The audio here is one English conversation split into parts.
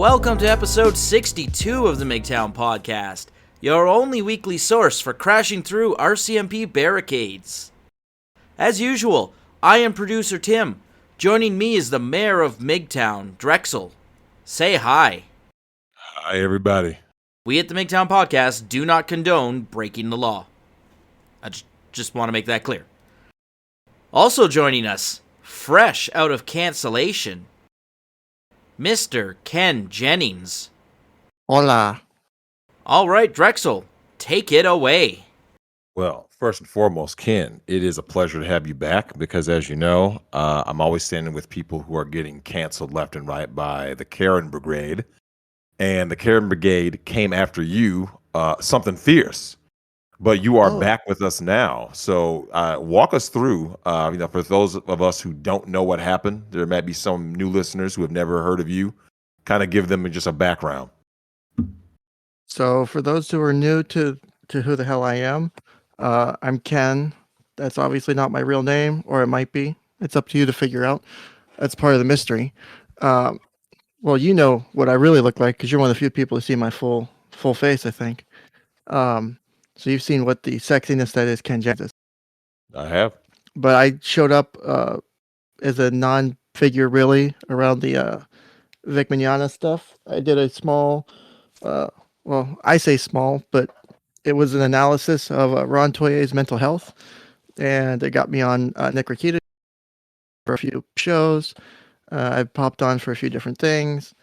Welcome to episode 62 of the Migtown podcast, your only weekly source for crashing through RCMP barricades. As usual, I am producer Tim. Joining me is the mayor of Migtown, Drexel. Say hi. Hi, everybody. We at the Migtown podcast do not condone breaking the law. I just want to make that clear. Also joining us, fresh out of cancellation, Mr. Ken Jennings. Hola. All right, Drexel, take it away. Well, first and foremost, Ken, it is a pleasure to have you back because, as you know, I'm always standing with people who are getting canceled left and right by the Karen Brigade. And the Karen Brigade came after you, something fierce. But you are back with us now. So walk us through, for those of us who don't know what happened, there might be some new listeners who have never heard of you. Kind of give them just a background. So for those who are new to who the hell I am, I'm Ken. That's obviously not my real name, or it might be. It's up to you to figure out. That's part of the mystery. Well, you know what I really look like because you're one of the few people to see my full face, I think. So you've seen what the sexiness that is Ken Jennings. I have. But I showed up as a non-figure really around the Vic Mignogna stuff. I did a small, well, I say small, but it was an analysis of Ron Toye's mental health, and it got me on Nick Rakita for a few shows. I popped on for a few different things.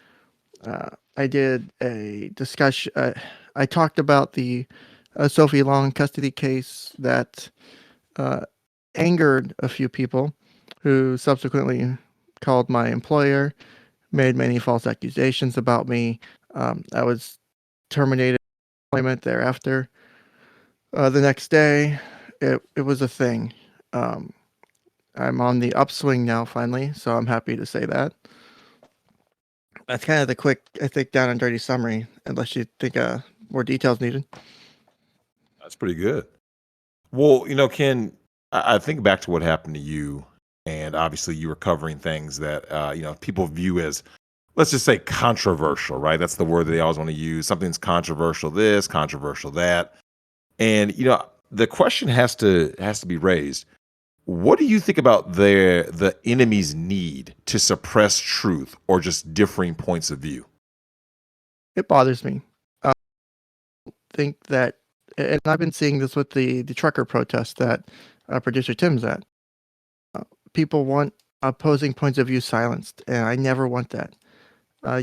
I did a discussion. I talked about the Sophie Long custody case that angered a few people who subsequently called my employer, made many false accusations about me. I was terminated employment thereafter. The next day, it was a thing. I'm on the upswing now, finally, so I'm happy to say that. That's kind of the quick, I think, down and dirty summary, unless you think more details needed. That's pretty good. Well, Ken, I think back to what happened to you, and obviously you were covering things that, people view as, let's just say, controversial, right? That's the word that they always want to use. Something's controversial this, controversial that. And, the question has to be raised. What do you think about the enemy's need to suppress truth or just differing points of view? It bothers me. I think that, and I've been seeing this with the trucker protest that producer Tim's at. People want opposing points of view silenced, and I never want that.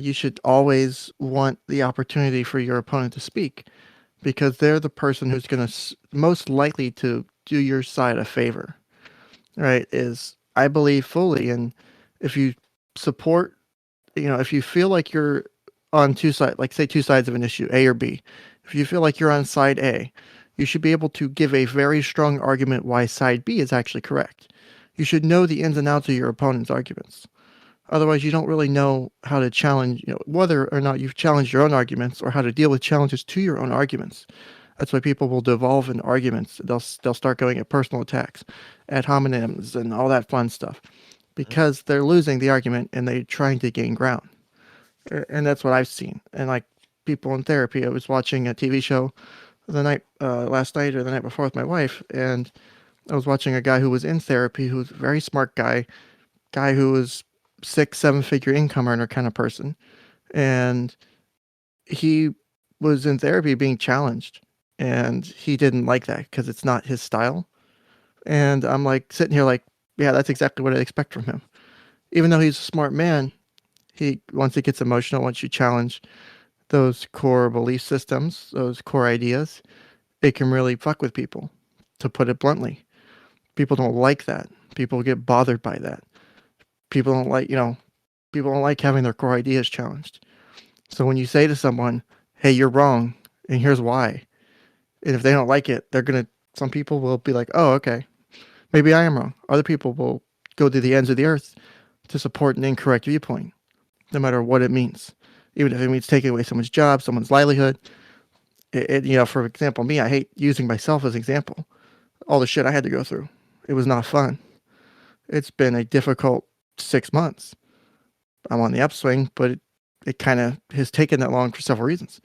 You should always want the opportunity for your opponent to speak, because they're the person who's going to most likely to do your side a favor. Right, I believe fully in if you support, if you feel like you're on two sides, like say two sides of an issue, A or B, if you feel like you're on side A, you should be able to give a very strong argument why side B is actually correct. You should know the ins and outs of your opponent's arguments. Otherwise, you don't really know how to challenge, whether or not you've challenged your own arguments or how to deal with challenges to your own arguments. That's why people will devolve in arguments. They'll start going at personal attacks, ad hominems, and all that fun stuff, because they're losing the argument and they're trying to gain ground. And that's what I've seen. And like people in therapy, I was watching a TV show last night or the night before with my wife, and I was watching a guy who was in therapy, who's a very smart guy who was 6-7 figure income earner kind of person, and he was in therapy being challenged. And he didn't like that because it's not his style. And I'm like sitting here like, yeah, that's exactly what I expect from him. Even though he's a smart man, once he gets emotional, once you challenge those core belief systems, those core ideas, it can really fuck with people, to put it bluntly. People don't like that. People get bothered by that. People don't like having their core ideas challenged. So when you say to someone, hey, you're wrong, and here's why, and if they don't like it, some people will be like, oh, okay, maybe I am wrong. Other people will go to the ends of the earth to support an incorrect viewpoint, no matter what it means. Even if it means taking away someone's job, someone's livelihood. For example, me, I hate using myself as example. All the shit I had to go through. It was not fun. It's been a difficult 6 months. I'm on the upswing, but it kind of has taken that long for several reasons.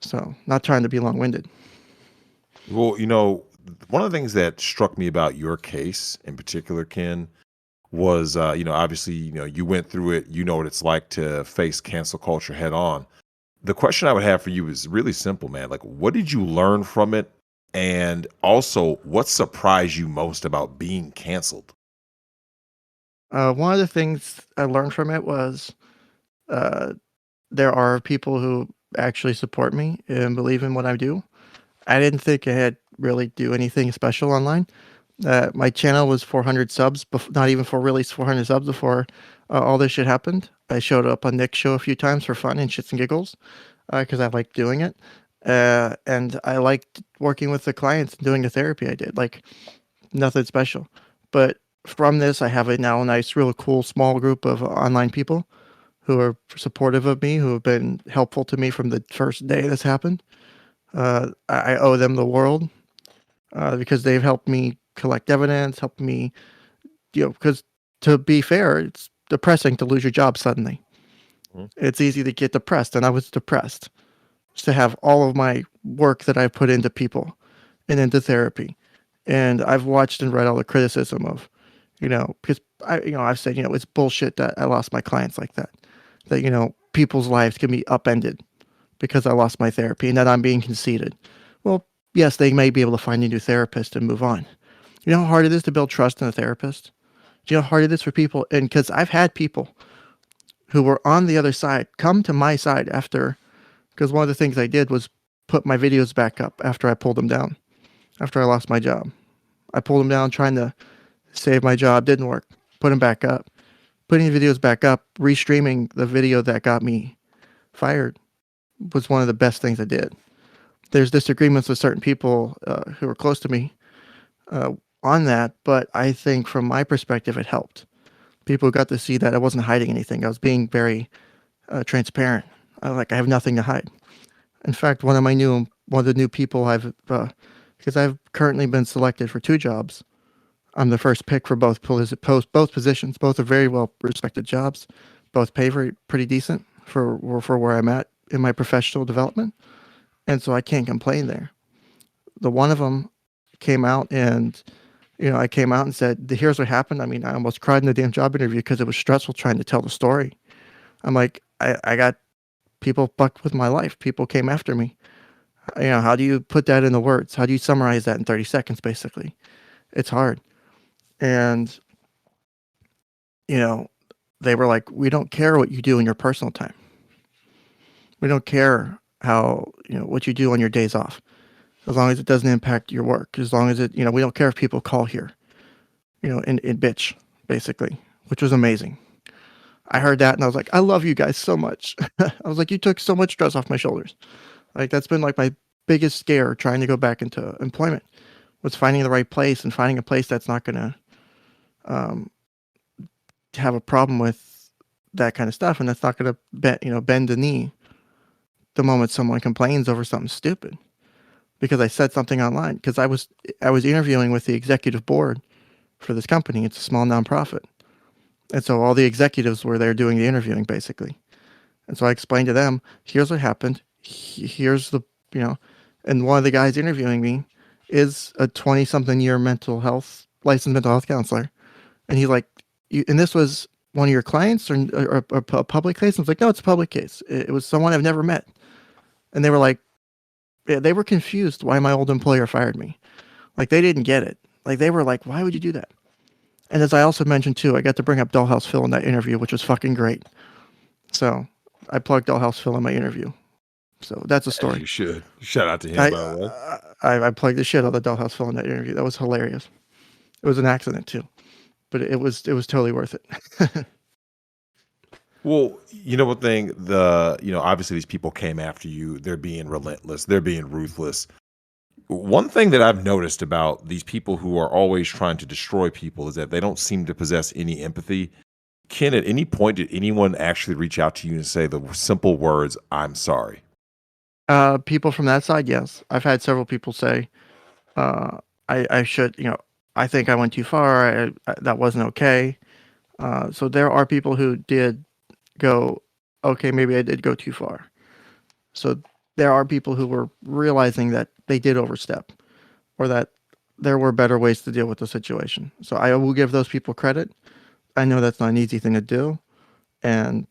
So, not trying to be long-winded. Well, one of the things that struck me about your case in particular, Ken, was obviously, you went through it, you know what it's like to face cancel culture head on. The question I would have for you is really simple, man. Like, what did you learn from it? And also, what surprised you most about being canceled? One of the things I learned from it was uh, there are people who actually support me and believe in what I do. I didn't think I had really do anything special online. My channel was 400 subs, not even for release 400 subs before all this shit happened. I showed up on Nick's show a few times for fun and shits and giggles because I liked doing it. And I liked working with the clients and doing the therapy I did. Like, nothing special. But from this, I have now a nice, real cool, small group of online people who are supportive of me, who have been helpful to me from the first day this happened. I owe them the world because they've helped me collect evidence, helped me, because to be fair, it's depressing to lose your job suddenly. Mhm. It's easy to get depressed, and I was depressed. Just to have all of my work that I put into people and into therapy. And I've watched and read all the criticism of, because I've said, it's bullshit that I lost my clients like that. That, people's lives can be upended because I lost my therapy and that I'm being conceited. Well, yes, they may be able to find a new therapist and move on. You know how hard it is to build trust in a therapist? Do you know how hard it is for people? And because I've had people who were on the other side come to my side after, because one of the things I did was put my videos back up after I pulled them down, after I lost my job. I pulled them down trying to save my job, didn't work. Put them back up. Putting the videos back up, restreaming the video that got me fired was one of the best things I did. There's disagreements with certain people who are close to me uh, on that, but I think from my perspective, it helped. People got to see that I wasn't hiding anything. I was being very transparent. I have nothing to hide. In fact, one of the new people because I've currently been selected for 2 jobs. I'm the first pick for both positions. Both are very well respected jobs. Both pay pretty decent for where I'm at in my professional development, and so I can't complain there. The one of them came out and I came out and said, "Here's what happened." I mean, I almost cried in the damn job interview because it was stressful trying to tell the story. I'm like, I got people fucked with my life. People came after me. How do you put that into words? How do you summarize that in 30 seconds? Basically, it's hard. And you know, they were like, "We don't care what you do in your personal time. We don't care how, what you do on your days off, as long as it doesn't impact your work. As long as we don't care if people call here, and bitch, basically," which was amazing. I heard that and I was like, "I love you guys so much." I was like, "You took so much stress off my shoulders." Like, that's been like my biggest scare trying to go back into employment, was finding the right place and finding a place that's not going to um, have a problem with that kind of stuff, and that's not going to bend the knee the moment someone complains over something stupid because I said something online. Because I was interviewing with the executive board for this company. It's a small nonprofit, and so all the executives were there doing the interviewing basically. And so I explained to them, "Here's what happened. Here's the you know," and one of the guys interviewing me is a 20-something year licensed mental health counselor, and he's like, "And this was one of your clients or a public case?" I was like, "No, it's a public case. It was someone I've never met." And they were like, yeah, they were confused why my old employer fired me. Like, they didn't get it. Like, they were like, "Why would you do that?" And as I also mentioned too, I got to bring up Dollhouse Phil in that interview, which was fucking great. So I plugged Dollhouse Phil in my interview. So that's a As story. you should. Shout out to him, I by the way. I plugged the shit out of Dollhouse Phil in that interview. That was hilarious. It was an accident too, but it was totally worth it. Well, one thing, obviously these people came after you. They're being relentless. They're being ruthless. One thing that I've noticed about these people who are always trying to destroy people is that they don't seem to possess any empathy. Ken, at any point, did anyone actually reach out to you and say the simple words, "I'm sorry"? People from that side, yes. I've had several people say, I should, I think I went too far. That wasn't okay. So there are people who did go okay, maybe I did go too far. So there are people who were realizing that they did overstep, or that there were better ways to deal with the situation. So I will give those people credit. I know that's not an easy thing to do, and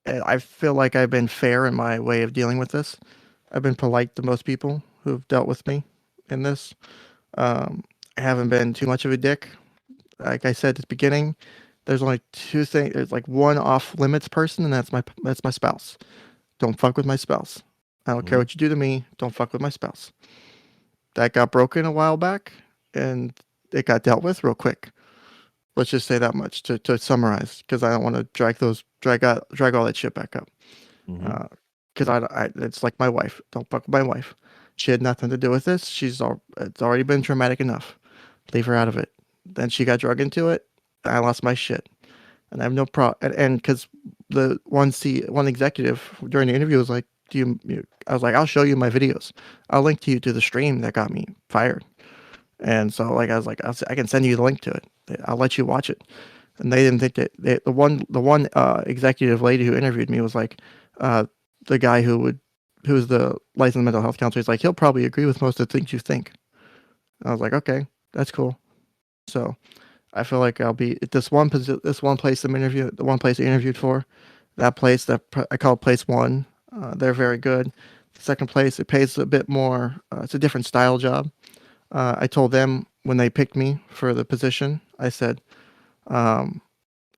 I feel like I've been fair in my way of dealing with this. I've been polite to most people who've dealt with me in this. I haven't been too much of a dick. Like I said at the beginning, there's only two things. There's like one off limits person, and that's my spouse. Don't fuck with my spouse. I don't care Mhm. what you do to me. Don't fuck with my spouse. That got broken a while back, and it got dealt with real quick. Let's just say that much to summarize, because I don't want to drag all that shit back up. Mhm. Because it's like my wife. Don't fuck with my wife. She had nothing to do with this. It's already been traumatic enough. Leave her out of it. Then she got drug into it. I lost my shit, and I have no problem. And because the one executive during the interview was like, I was like, I'll show you my videos. I'll link to you to the stream that got me fired. And so like I was like, I can send you the link to it. I'll let you watch it. And they didn't think that the one executive lady who interviewed me was like, uh, the guy who's the licensed mental health counselor. He's like, he'll probably agree with most of the things you think. I was like, okay, that's cool. So I feel like I'll be at this one place the one place I interviewed for, that place that I call place one. They're very good. The second place, it pays a bit more. It's a different style job. I told them when they picked me for the position, I said, um,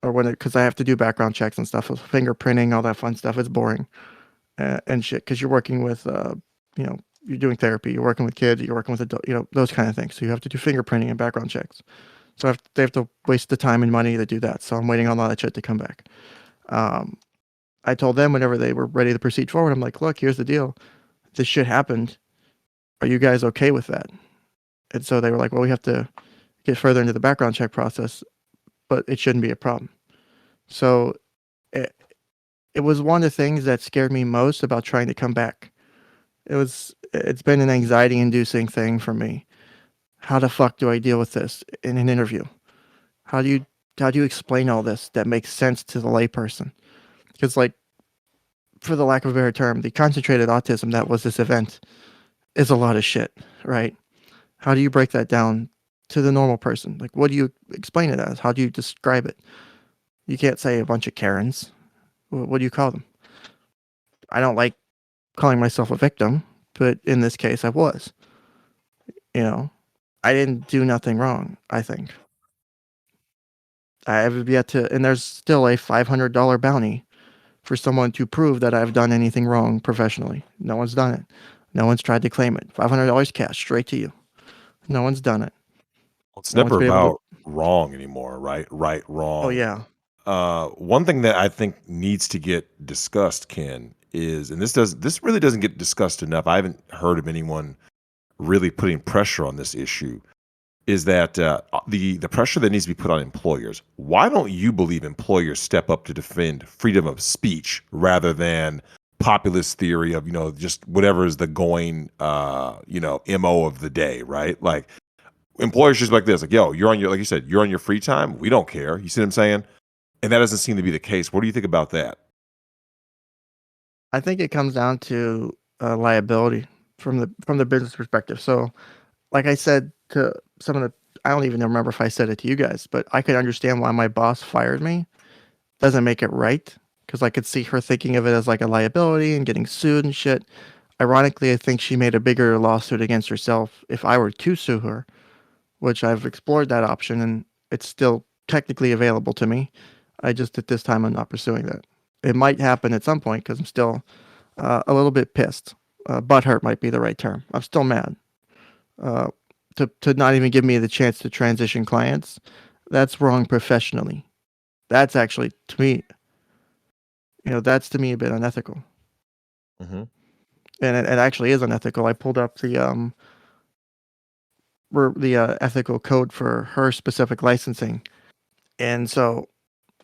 or when because I have to do background checks and stuff, with fingerprinting, all that fun stuff. It's boring and shit because you're working with, you're doing therapy, you're working with kids, you're working with those kind of things. So you have to do fingerprinting and background checks. So they have to waste the time and money to do that. So I'm waiting on all that shit to come back. Um, I told them whenever they were ready to proceed forward, I'm like, look, here's the deal. This shit happened. Are you guys okay with that? And so they were like, well, we have to get further into the background check process, but it shouldn't be a problem. So it, it was one of the things that scared me most about trying to come back. It's been an anxiety inducing thing for me. How the fuck do I deal with this in an interview? How do you how do you explain all this that makes sense to the layperson? Because like, for the lack of a better term, the concentrated autism that was this event is a lot of shit, right? How do you break that down to the normal person? Like, what do you explain it as? How do you describe it? You can't say a bunch of Karens. What do you call them? I don't like calling myself a victim, but in this case, I was. You know, I didn't do nothing wrong, I think. I have yet to, and there's still a $500 bounty for someone to prove that I've done anything wrong professionally. No one's done it. No one's tried to claim it. $500 cash straight to you. No one's done it. It's No one's never been able to. about wrong anymore, right? Right, Oh wrong. yeah, One thing that I think needs to get discussed, Ken, is, and this really doesn't get discussed enough. I haven't heard of anyone really putting pressure on this issue. Is that the pressure that needs to be put on employers? Why don't you believe employers step up to defend freedom of speech rather than populist theory of just whatever is the going mo of the day, right? Like employers just like this, like, yo, you're on your, like you said, you're on your free time. We don't care. You see what I'm saying? And that doesn't seem to be the case. What do you think about that? I think it comes down to liability from the business perspective. So, like I said to some of the, I don't even remember if I said it to you guys, but I could understand why my boss fired me. Doesn't make it right, because I could see her thinking of it as like a liability and getting sued and shit. Ironically, I think she made a bigger lawsuit against herself if I were to sue her, which I've explored that option and it's still technically available to me. I just at this time I'm not pursuing that. It might happen at some point because I'm still a little bit pissed. Butthurt might be the right term. I'm still mad. Uh, to not even give me the chance to transition clients, that's wrong professionally. That's actually to me, that's to me a bit unethical, Hmm. and it actually is unethical. I pulled up the ethical code for her specific licensing, and so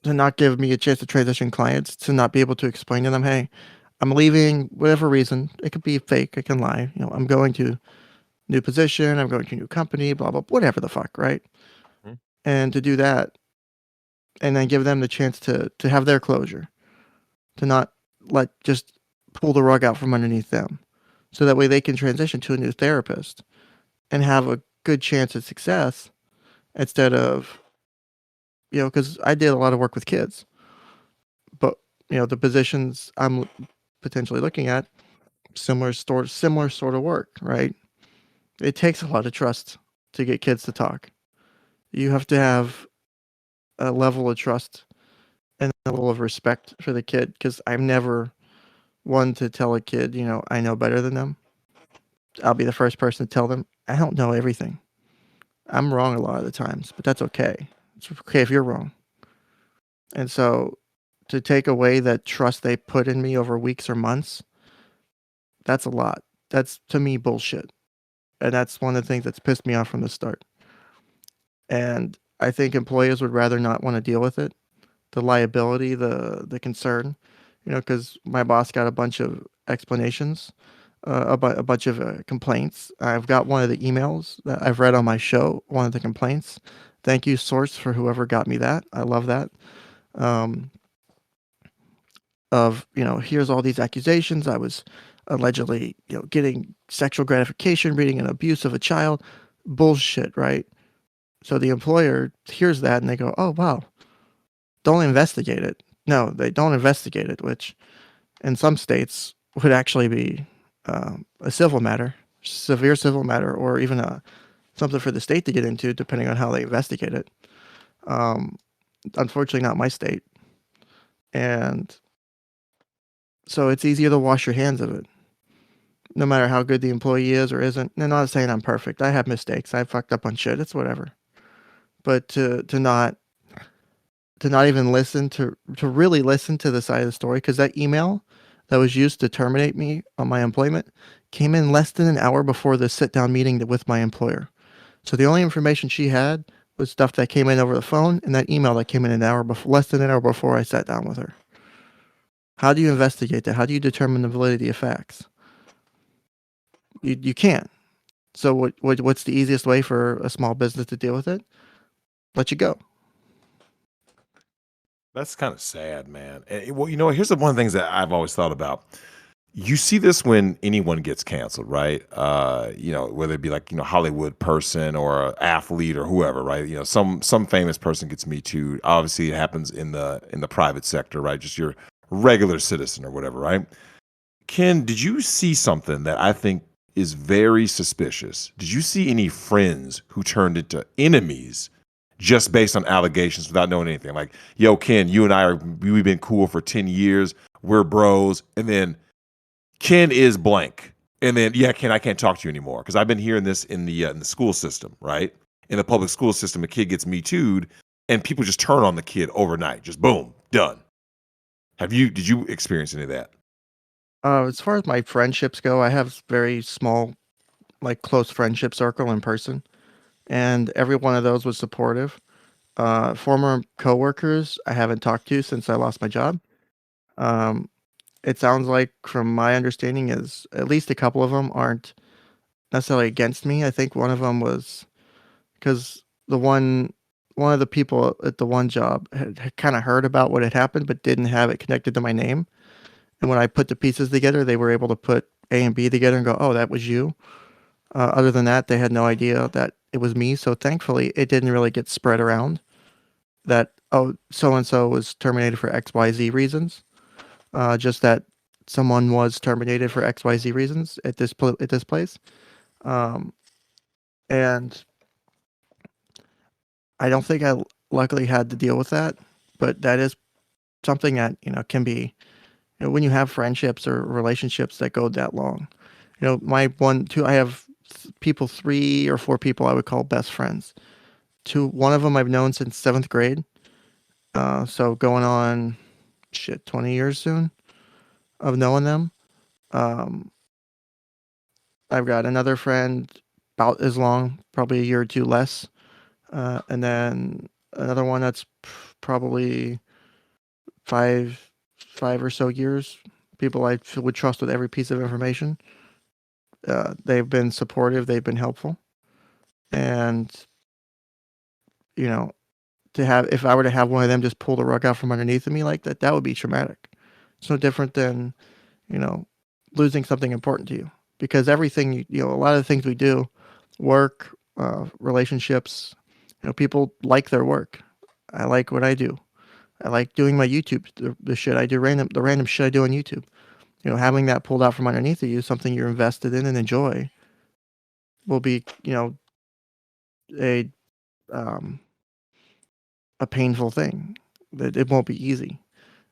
to not give me a chance to transition clients, to not be able to explain to them, hey, I'm leaving, whatever reason. It could be fake. I can lie. I'm going to new position. I'm going to new company. Blah blah. Whatever the fuck, right? And to do that, and then give them the chance to have their closure. to not just pull the rug out from underneath them, so that way they can transition to a new therapist and have a good chance at success instead of, because I did a lot of work with kids, but the positions I'm potentially looking at, similar sort of work, right? It takes a lot of trust to get kids to talk. You have to have a level of trust and a level of respect for the kid, because I'm never one to tell a kid, I know better than them. I'll be the first person to tell them I don't know everything. I'm wrong a lot of the times, but that's okay. It's okay if you're wrong. And so to take away that trust they put in me over weeks or months, that's a lot. That's, to me, bullshit. And that's one of the things that's pissed me off from the start. And I think employers would rather not want to deal with it. The liability, the concern, because my boss got a bunch of explanations, a bunch of complaints. I've got one of the emails that I've read on my show, one of the complaints. Thank you, source, for whoever got me that. I love that. Um, here's all these accusations. I was allegedly, getting sexual gratification, reading an abuse of a child. Bullshit, right? So the employer hears that and they go, oh, wow, don't investigate it. No, they don't investigate it, which in some states would actually be a civil matter, severe civil matter, or even something for the state to get into, depending on how they investigate it. Unfortunately, not my state. And so it's easier to wash your hands of it, no matter how good the employee is or isn't. And I'm not saying I'm perfect. I have mistakes. I fucked up on shit. It's whatever. But to not even listen to really listen to the side of the story, because that email that was used to terminate me on my employment came in less than an hour before the sit down meeting with my employer. So the only information she had was stuff that came in over the phone and that email that came in less than an hour before I sat down with her. How do you investigate that? How do you determine the validity of facts? You can't. So what's the easiest way for a small business to deal with it? Let you go. That's kind of sad, man. Well, here's one of the things that I've always thought about. You see this when anyone gets canceled, right? Whether it be like, Hollywood person or an athlete or whoever, right? Some famous person gets Me Too. Obviously, it happens in the private sector, right? Just your regular citizen or whatever, right? Ken, did you see something that I think is very suspicious? Did you see any friends who turned into enemies just based on allegations without knowing anything? Like, yo, Ken, you and we've been cool for 10 years. We're bros. And then Ken is blank. And then, yeah, Ken, I can't talk to you anymore. Because I've been hearing this in the school system, right? In the public school system, a kid gets Me Too'd and people just turn on the kid overnight. Just boom, done. Did you experience any of that? As far as my friendships go, I have very small, close friendship circle in person, and every one of those was supportive. Former coworkers I haven't talked to since I lost my job. Um, it sounds like, from my understanding, is at least a couple of them aren't necessarily against me. I think one of them was because one of the people at the one job had kind of heard about what had happened, but didn't have it connected to my name. And when I put the pieces together, they were able to put A and B together and go, "Oh, that was you." Other than that, they had no idea that it was me. So thankfully, it didn't really get spread around that, oh, so and so was terminated for XYZ reasons. Just that someone was terminated for XYZ reasons at this place. Um, and I don't think I luckily had to deal with that, but that is something that can be, when you have friendships or relationships that go that long. My I have people, 3 or 4 people I would call best friends. One of them I've known since 7th grade. So going on 20 years soon of knowing them. Um, I've got another friend about as long, probably a year or two less. And then another one that's probably 5 or so years. People I would trust with every piece of information. They've been supportive. They've been helpful. And, you know, if I were to have one of them just pull the rug out from underneath of me like that, that would be traumatic. It's no different than, you know, losing something important to you, because everything a lot of the things we do, work, relationships, people like their work. I like what I do. I like doing my YouTube, the shit I do, the random shit I do on YouTube. Having that pulled out from underneath of you, something you're invested in and enjoy, will be, a um, a painful thing. It won't be easy.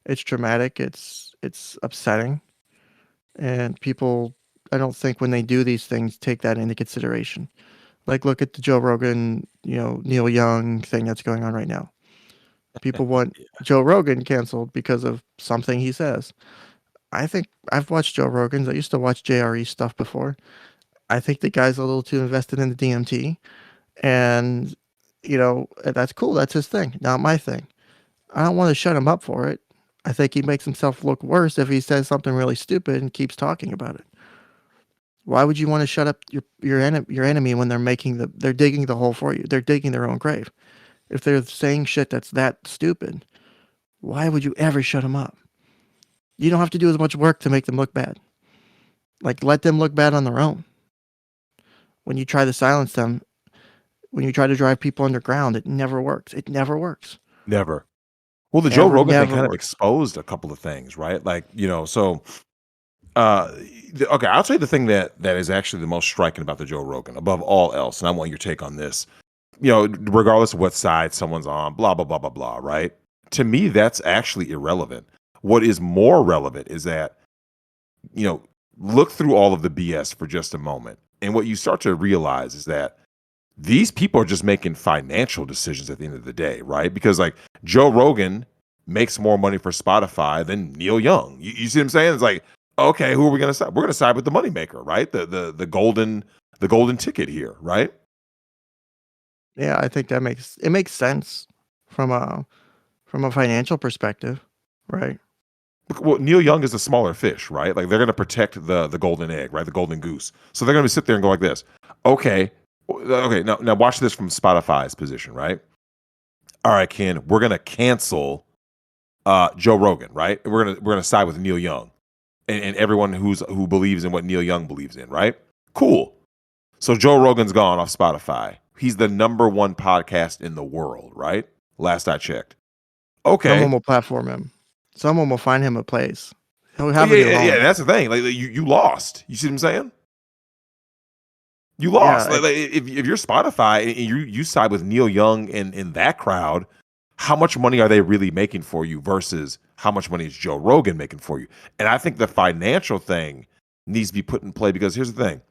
It's traumatic. It's upsetting, and people, I don't think when they do these things take that into consideration. Like, look at the Joe Rogan, Neil Young thing that's going on right now. People want Joe Rogan canceled because of something he says. I think I've watched Joe Rogan's. I used to watch JRE stuff before. I think the guy's a little too invested in the DMT, and that's cool. That's his thing, not my thing. I don't want to shut him up for it. I think he makes himself look worse if he says something really stupid and keeps talking about it. Why would you want to shut up your enemy when they're digging the hole for you? They're digging their own grave. If they're saying shit that's that stupid, why would you ever shut them up? You don't have to do as much work to make them look bad. Like, let them look bad on their own. When you try to silence them, when you try to drive people underground, it never works. It never works. Never. Well, the Joe Never, Rogan thing never kind of works. exposed a couple of things, right? Like, so okay, I'll tell you the thing that is actually the most striking about the Joe Rogan above all else, and I want your take on this. Regardless of what side someone's on, blah blah blah blah blah, right? To me, that's actually irrelevant. What is more relevant is that, look through all of the BS for just a moment, and what you start to realize is that these people are just making financial decisions at the end of the day, right? Because like Joe Rogan makes more money for Spotify than Neil Young. You see what I'm saying? It's like, okay, who are we going to side? We're going to side with the moneymaker, right? The golden ticket here, right? Yeah, I think it makes sense from a financial perspective, right? Well, Neil Young is a smaller fish, right? Like they're going to protect the golden egg, right? The golden goose. So they're going to sit there and go like this. Okay. Now watch this from Spotify's position, right? All right, Ken, we're going to cancel Joe Rogan, right? We're gonna side with Neil Young and everyone who believes in what Neil Young believes in, right? Cool. So Joe Rogan's gone off Spotify. He's the #1 podcast in the world, right? Last I checked. Okay. Someone will platform him. Someone will find him a place. He'll Oh, have yeah, a new yeah, home. yeah. That's the thing. Like you lost. You see what I'm saying? You Yeah, lost. Like if you're Spotify and you side with Neil Young in that crowd, how much money are they really making for you versus how much money is Joe Rogan making for you? And I think the financial thing needs to be put in play because here's the thing.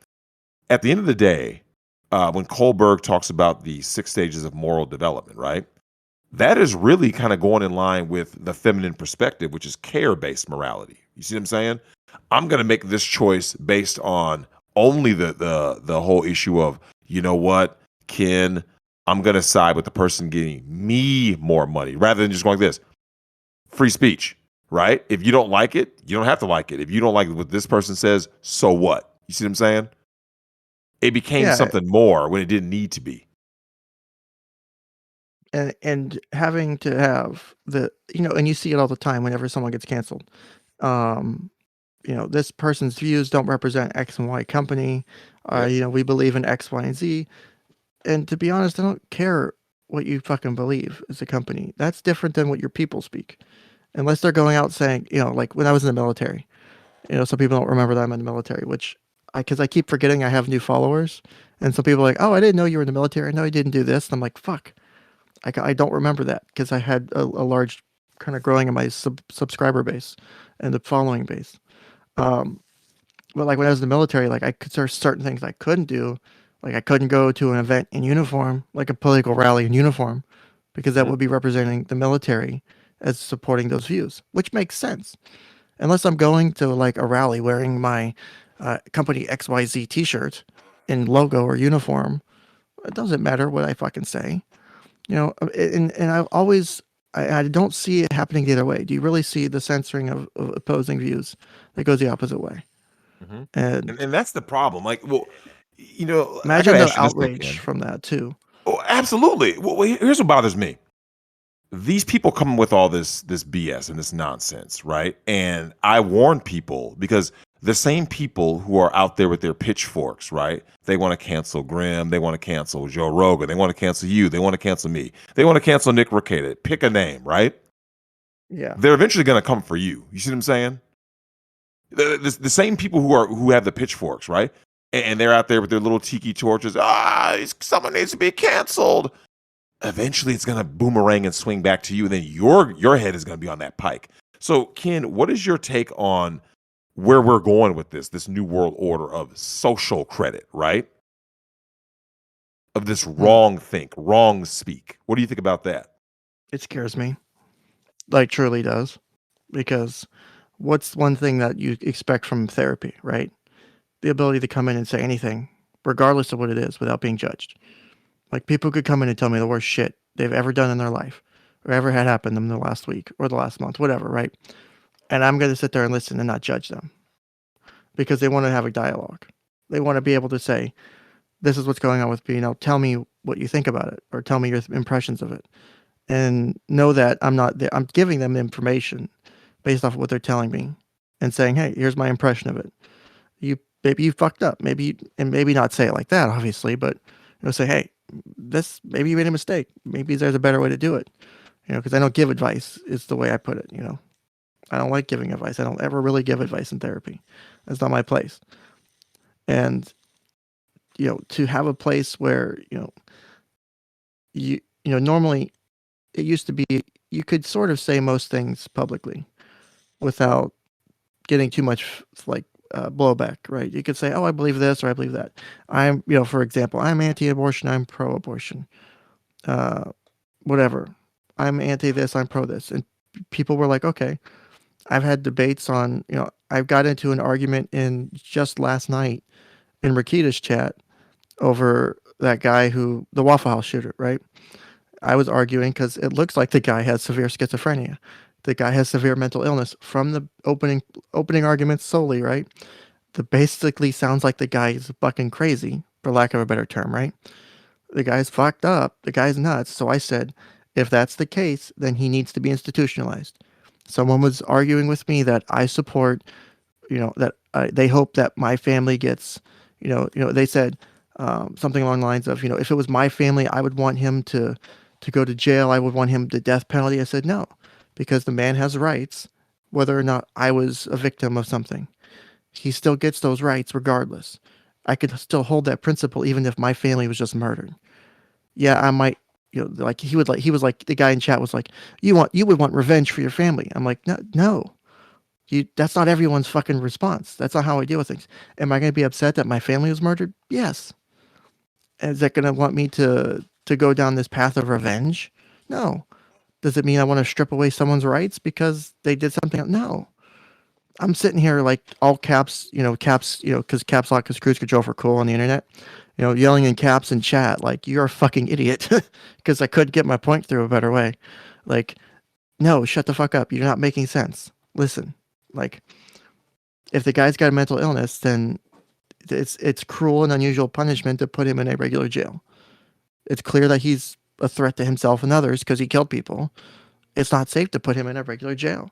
At the end of the day, when Kohlberg talks about the 6 stages of moral development, right? That is really kind of going in line with the feminine perspective, which is care-based morality. You see what I'm saying? I'm going to make this choice based on only the whole issue of, you know what, Ken, I'm going to side with the person getting me more money rather than just going like this. Free speech, right? If you don't like it, you don't have to like it. If you don't like what this person says, so what? You see what I'm saying? It became something more when it didn't need to be. and having to have and you see it all the time whenever someone gets canceled. Um, this person's views don't represent X and Y company. Yep. We believe in X, Y, and Z. And to be honest, I don't care what you fucking believe as a company. That's different than what your people speak. Unless they're going out saying, like when I was in the military, some people don't remember that I'm in the military, because I keep forgetting I have new followers. And some people are like, oh, I didn't know you were in the military. No, you didn't do this. And I'm like, fuck. I don't remember that because I had a large kind of growing in my subscriber base and the following base. Um, but like when I was in the military, like I could there's certain things I couldn't do. Like I couldn't go to an event in uniform, like a political rally in uniform, because that Mhm. would be representing the military as supporting those views, which makes sense. Unless I'm going to like a rally wearing my company XYZ T-shirt in logo or uniform, it doesn't matter what I fucking say. And I don't see it happening the other way. Do you really see the censoring of opposing views that goes the opposite way? Mhm. And And that's the problem. Like, well, I got imagine to the ask you this though, outrage Ken. from that too. Oh, absolutely. Well, here's what bothers me. these people come with all this BS and this nonsense, right? And I warn people because the same people who are out there with their pitchforks, right? They want to cancel Grimm, they want to cancel Joe Rogan, they want to cancel you, they want to cancel me, they want to cancel Nick Recated. Pick a name, right? Yeah. They're eventually going to come for you. You see what I'm saying? The same people who have the pitchforks, right? And they're out there with their little tiki torches. Someone needs to be canceled. Eventually it's going to boomerang and swing back to you, and then your head is going to be on that pike. So, Ken, what is your take on where we're going with this new world order of social credit, right? Of this wrong think, wrong speak. What do you think about that? It scares me. Like, truly does. Because what's one thing that you expect from therapy, right? The ability to come in and say anything, regardless of what it is, without being judged. Like, people could come in and tell me the worst shit they've ever done in their life, or ever had happen to them the last week or the last month, whatever, right? And I'm going to sit there and listen and not judge them because they want to have a dialogue. They want to be able to say, this is what's going on with me. Tell me what you think about it, or tell me your impressions of it. And know that I'm giving them information based off of what they're telling me and saying, hey, here's my impression of it. Maybe you fucked up. Maybe not say it like that, obviously, but say, hey, maybe you made a mistake. Maybe there's a better way to do it. Because I don't give advice is the way I put it. I don't like giving advice. I don't ever really give advice in therapy. That's not my place. And to have a place where normally it used to be you could sort of say most things publicly without getting too much blowback, right? You could say, oh, I believe this or I believe that. I'm, for example, I'm anti-abortion, I'm pro-abortion, whatever. I'm anti this, I'm pro this. And people were like, okay. I've had debates on, I've got into an argument in just last night in Rakita's chat over that guy the Waffle House shooter, right? I was arguing because it looks like the guy has severe schizophrenia. The guy has severe mental illness from the opening arguments solely, right? That basically sounds like the guy is fucking crazy, for lack of a better term, right? The guy's fucked up. The guy's nuts. So I said, if that's the case, then he needs to be institutionalized. Someone was arguing with me that I support, that they hope that my family gets, they said something along the lines of, if it was my family, I would want him to go to jail. I would want him the death penalty. I said, no, because the man has rights, whether or not I was a victim of something. He still gets those rights regardless. I could still hold that principle even if my family was just murdered. Yeah, I might, he was like, the guy in chat was like, you would want revenge for your family. I'm like, no. That's not everyone's fucking response. That's not how I deal with things. Am I going to be upset that my family was murdered? Yes. Is that going to want me to go down this path of revenge? No. Does it mean I want to strip away someone's rights because they did something? No. I'm sitting here like all caps, caps, because caps lock, because cruise control for cool on the internet, yelling in caps in chat like you're a fucking idiot because I couldn't get my point through a better way. Like, no, shut the fuck up. You're not making sense. Listen, like, if the guy's got a mental illness, then it's cruel and unusual punishment to put him in a regular jail. It's clear that he's a threat to himself and others because he killed people. It's not safe to put him in a regular jail.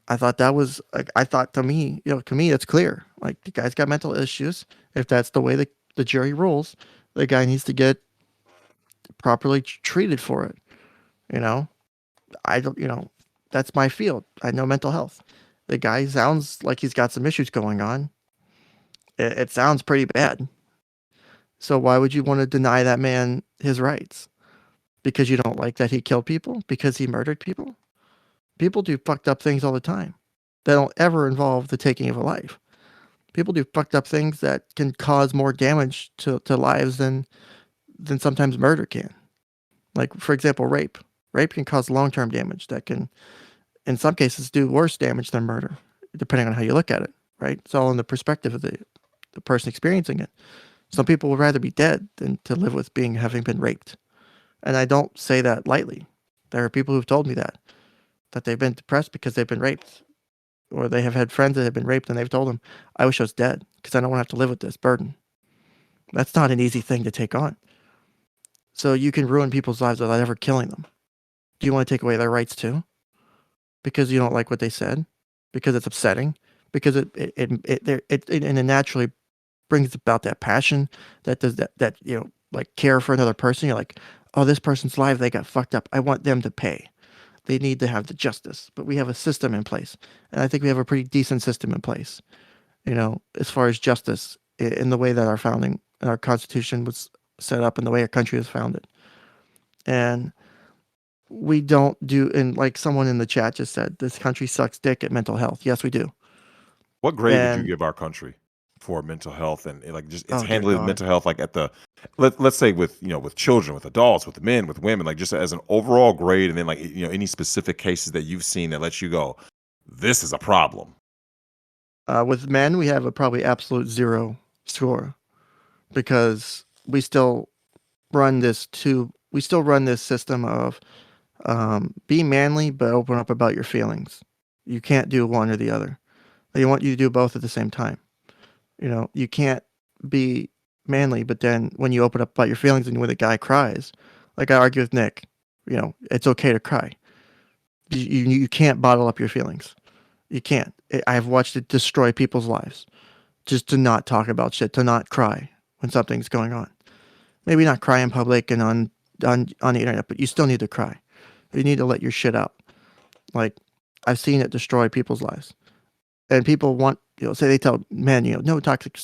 I thought to me, it's clear. Like, the guy's got mental issues. If that's the way the jury rules, the guy needs to get properly treated for it. I don't, that's my field. I know mental health. The guy sounds like he's got some issues going on. It sounds pretty bad. So why would you want to deny that man his rights? Because you don't like that he killed people? Because he murdered people? People do fucked up things all the time. They don't ever involve the taking of a life. People do fucked up things that can cause more damage to lives than sometimes murder can. Like, for example, rape. Rape can cause long-term damage that can, in some cases, do worse damage than murder, depending on how you look at it, right? It's all in the perspective of the person experiencing it. Some people would rather be dead than to live with having been raped. And I don't say that lightly. There are people who've told me that they've been depressed because they've been raped, or they have had friends that have been raped and they've told them, I wish I was dead because I don't want to have to live with this burden. That's not an easy thing to take on. So you can ruin people's lives without ever killing them. do you want to take away their rights too? Because you don't like what they said? Because it's upsetting? Because it naturally brings about that passion that does that like care for another person. You're like, oh, this person's life, they got fucked up. I want them to pay. They need to have the justice. But we have a system in place, and I think we have a pretty decent system in place. As far as justice in the way that our founding and our Constitution was set up and the way our country was founded. And we don't do, and like someone in the chat just said, this country sucks dick at mental health. Yes, we do. What grade would you And give our country for mental health and like just its oh dear handling of God, mental health, like at the let's say with with children, with adults, with men, with women, like just as an overall grade, and then like any specific cases that you've seen that lets you go, this is a problem. with men, we have a probably absolute 0 score because we still run this system of be manly but open up about your feelings. You can't do one or the other. They want you to do both at the same time. You can't be manly, but then when you open up about your feelings and when the guy cries, like I argue with Nick, it's okay to cry. You can't bottle up your feelings. You can't. I've watched it destroy people's lives just to not talk about shit, to not cry when something's going on. Maybe not cry in public and on the internet, but you still need to cry. You need to let your shit out. Like I've seen it destroy people's lives. And people want, say they tell men, no toxic,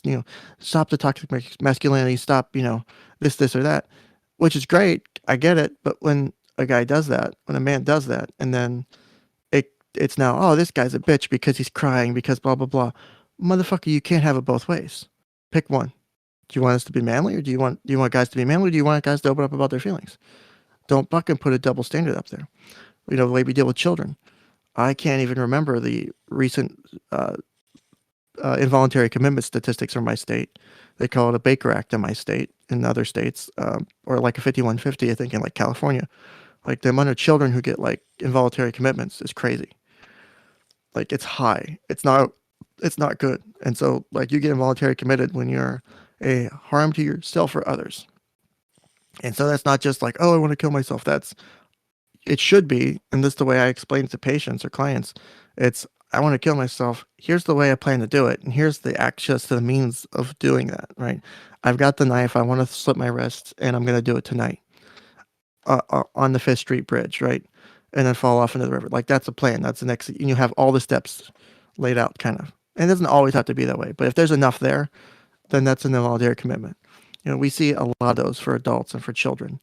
stop the toxic masculinity, stop, this or that, which is great. I get it. But when a guy does that, when a man does that, and then it's now, oh, this guy's a bitch because he's crying because blah, blah, blah. Motherfucker, you can't have it both ways. Pick one. Do you want us to be manly, or do you want guys to be manly, or do you want guys to open up about their feelings? Don't fucking put a double standard up there. The way we deal with children. I can't even remember the recent involuntary commitment statistics from my state. They call it a Baker Act in my state. In other states, or like a 5150, I think, in like California. Like the amount of children who get like involuntary commitments is crazy. Like it's high. It's not good. And so like you get involuntary committed when you're a harm to yourself or others. And so that's not just like, oh, I want to kill myself. It should be, and this is the way I explain it to patients or clients. It's, I want to kill myself. Here's the way I plan to do it. And here's the access to the means of doing that, right? I've got the knife. I want to slit my wrist, and I'm going to do it tonight on the Fifth Street Bridge, right? And then fall off into the river. Like that's a plan. That's the next, and you have all the steps laid out kind of. And it doesn't always have to be that way. But if there's enough there, then that's an involuntary commitment. We see a lot of those for adults and for children.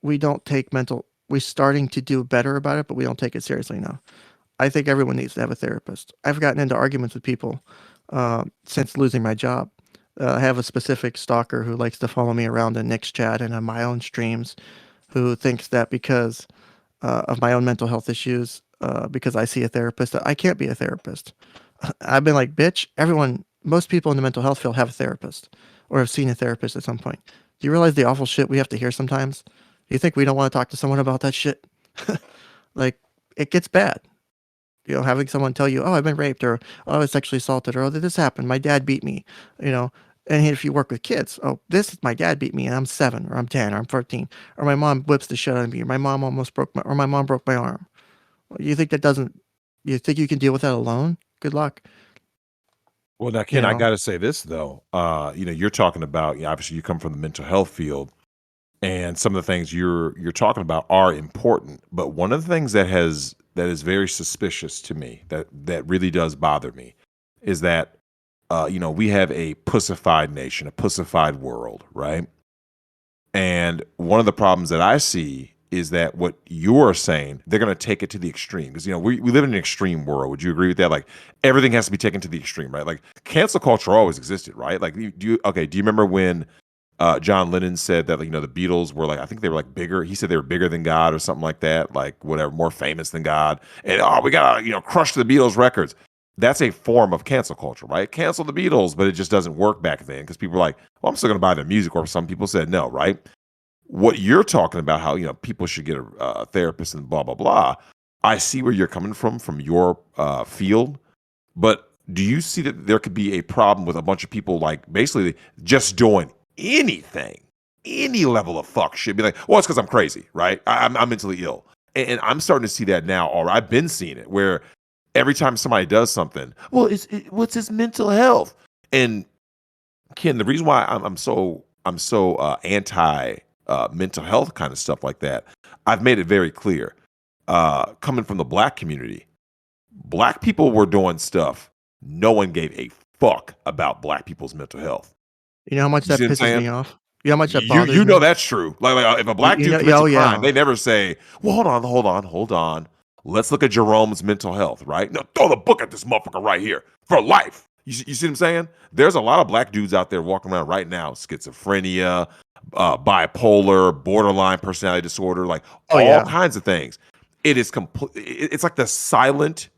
We don't take we're starting to do better about it, but we don't take it seriously now. I think everyone needs to have a therapist. I've gotten into arguments with people since losing my job. I have a specific stalker who likes to follow me around in Nick's chat and on my own streams, who thinks that because of my own mental health issues, because I see a therapist, that I can't be a therapist. I've been like, bitch, most people in the mental health field have a therapist or have seen a therapist at some point. Do you realize the awful shit we have to hear sometimes? Do you think we don't want to talk to someone about that shit? Like, it gets bad. Having someone tell you, oh, I've been raped, or oh, I was sexually assaulted, or oh, this happened, my dad beat me, and if you work with kids, oh, my dad beat me and I'm 7, or I'm 10, or I'm 13, or my mom whips the shit out of me, or my mom broke my arm. You think you think you can deal with that alone? Good luck. Well, now, Ken, I got to say this though. You're talking about, obviously you come from the mental health field, and some of the things you're talking about are important. But one of the things that is very suspicious to me, that really does bother me, is that we have a pussified nation, a pussified world, right? And one of the problems that I see is that what you're saying, they're going to take it to the extreme, because we live in an extreme world. Would you agree with that? Like everything has to be taken to the extreme, right? Like cancel culture always existed, right? Like do you remember when John Lennon said that the Beatles were like, I think they were like bigger. He said they were bigger than God or something like that, like whatever, more famous than God. And we gotta crush the Beatles records. That's a form of cancel culture, right? Cancel the Beatles, but it just doesn't work back then because people were like, well, I'm still gonna buy their music, or some people said no, right? What you're talking about, how people should get a therapist and blah blah blah. I see where you're coming from your field, but do you see that there could be a problem with a bunch of people like basically just doing anything any level of fuck shit. Be like, well, it's because I'm crazy, right? I'm mentally ill. And I'm starting to see that now, or I've been seeing it, where every time somebody does something, well, what's his mental health? And Ken, the reason why I'm so anti mental health kind of stuff like that, I've made it very clear. Coming from the black community, black people were doing stuff. No one gave a fuck about black people's mental health. You know how much You that see what I'm pisses saying? me off? You know how much that You bothers you know me? that's true. Like if a black You dude know, commits a oh crime, yeah. they never say, "Well, hold on. Let's look at Jerome's mental health." Right? No, throw the book at this motherfucker right here for life. You see what I'm saying? There's a lot of black dudes out there walking around right now, schizophrenia, bipolar, borderline personality disorder, like Oh all yeah. kinds of things. It is complete. It's like the silent,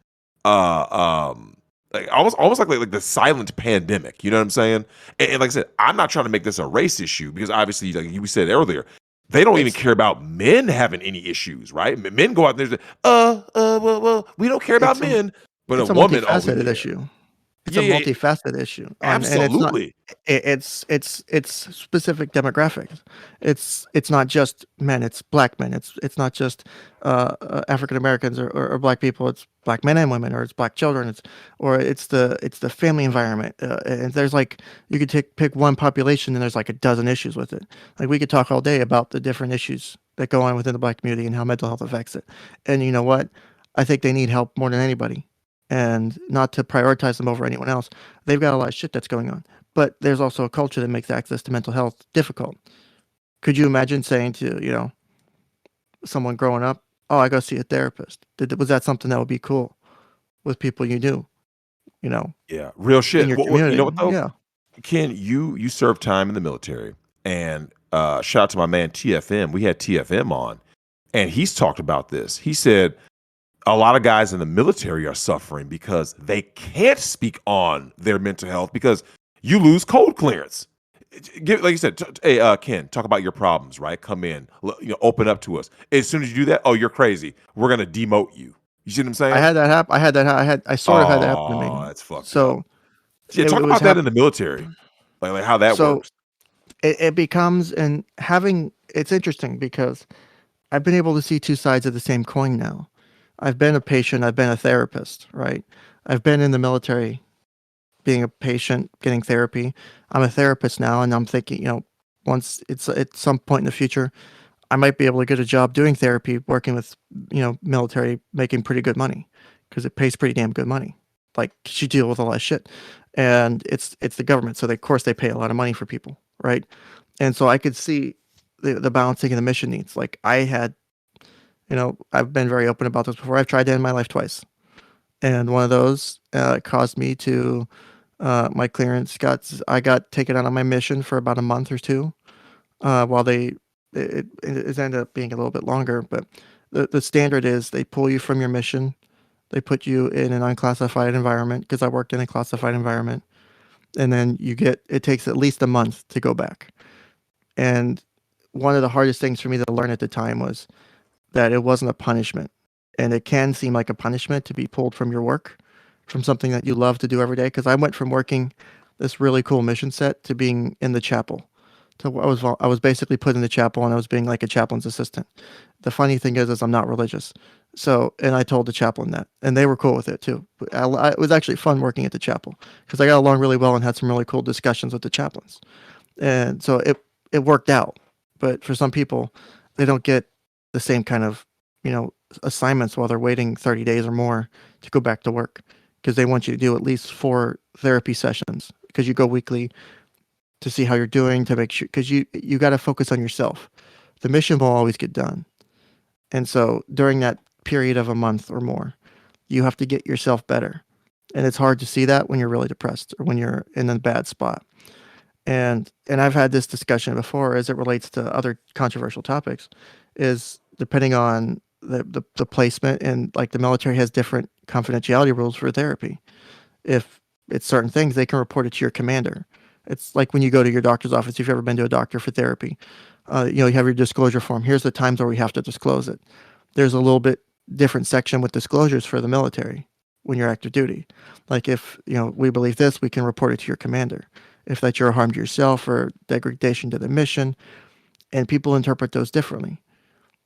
uh, um, like almost like the silent pandemic. You know what I'm saying? And like I said, I'm not trying to make this a race issue because obviously, like you said earlier, they don't even It's care about men having any issues, right? Men go out there and say, well, we don't care about it's a men, but a it's a woman, oh multifaceted yeah, issue. It's a yeah, multifaceted issue, and it's not. absolutely, It's specific demographics. It's not just men. It's black men. It's not just African Americans or black people. It's black men and women, or it's black children. It's the family environment. And there's like you could pick one population, and there's like a dozen issues with it. Like we could talk all day about the different issues that go on within the black community and how mental health affects it. And you know what? I think they need help more than anybody, and not to prioritize them over anyone else. They've got a lot of shit that's going on, but there's also a culture that makes access to mental health difficult. Could you imagine saying to, someone growing up, "Oh, I go see a therapist." Was that something that would be cool with people you knew, you know, yeah, real in shit. your You know community? what though? Yeah. Ken, you served time in the military, and shout out to my man TFM. We had TFM on, and he's talked about this. He said a lot of guys in the military are suffering because they can't speak on their mental health because you lose code clearance. Like you said, hey, Ken, talk about your problems, right? Come in, open up to us. As soon as you do that, oh, you're crazy. We're gonna demote you. You see what I'm I saying? had that happen. I sort of had that happen to Oh, me. that's fucked up. So Yeah, it talk was about that hap- in the military, like how that so works. it becomes, and having, it's interesting because I've been able to see two sides of the same coin now. I've been a patient, I've been a therapist, right? I've been in the military being a patient, getting therapy. I'm a therapist now, and I'm thinking, once it's at some point in the future, I might be able to get a job doing therapy, working with, military, making pretty good money because it pays pretty damn good money. Like you deal with a lot of shit, and it's the government, so of course they pay a lot of money for people, right? And so I could see the balancing of the mission needs. Like I've been very open about this before. I've tried to end my life twice, and one of those caused me to my clearance I got taken out on my mission for about a month or two, while it ended up being a little bit longer. But the standard is they pull you from your mission, they put you in an unclassified environment because I worked in a classified environment, and then it takes at least a month to go back. And one of the hardest things for me to learn at the time was that it wasn't a punishment. And it can seem like a punishment to be pulled from your work, from something that you love to do every day. Because I went from working this really cool mission set to being in the chapel. I was basically put in the chapel, and I was being like a chaplain's assistant. The funny thing is I'm not religious. So, and I told the chaplain that, and they were cool with it too. It was actually fun working at the chapel because I got along really well and had some really cool discussions with the chaplains. And so it worked out. But for some people, they don't get the same kind of, assignments while they're waiting 30 days or more to go back to work, because they want you to do at least 4 therapy sessions, because you go weekly to see how you're doing, to make sure, because you got to focus on yourself. The mission will always get done. And so during that period of a month or more, you have to get yourself better. And it's hard to see that when you're really depressed or when you're in a bad spot. And I've had this discussion before as it relates to other controversial topics, is depending on the placement, and like the military has different confidentiality rules for therapy. If it's certain things, they can report it to your commander. It's like when you go to your doctor's office, if you've ever been to a doctor for therapy, you have your disclosure form. Here's the times where we have to disclose it. There's a little bit different section with disclosures for the military when you're active duty. Like if, we believe this, we can report it to your commander. If that you're a harm to yourself or degradation to the mission, and people interpret those differently.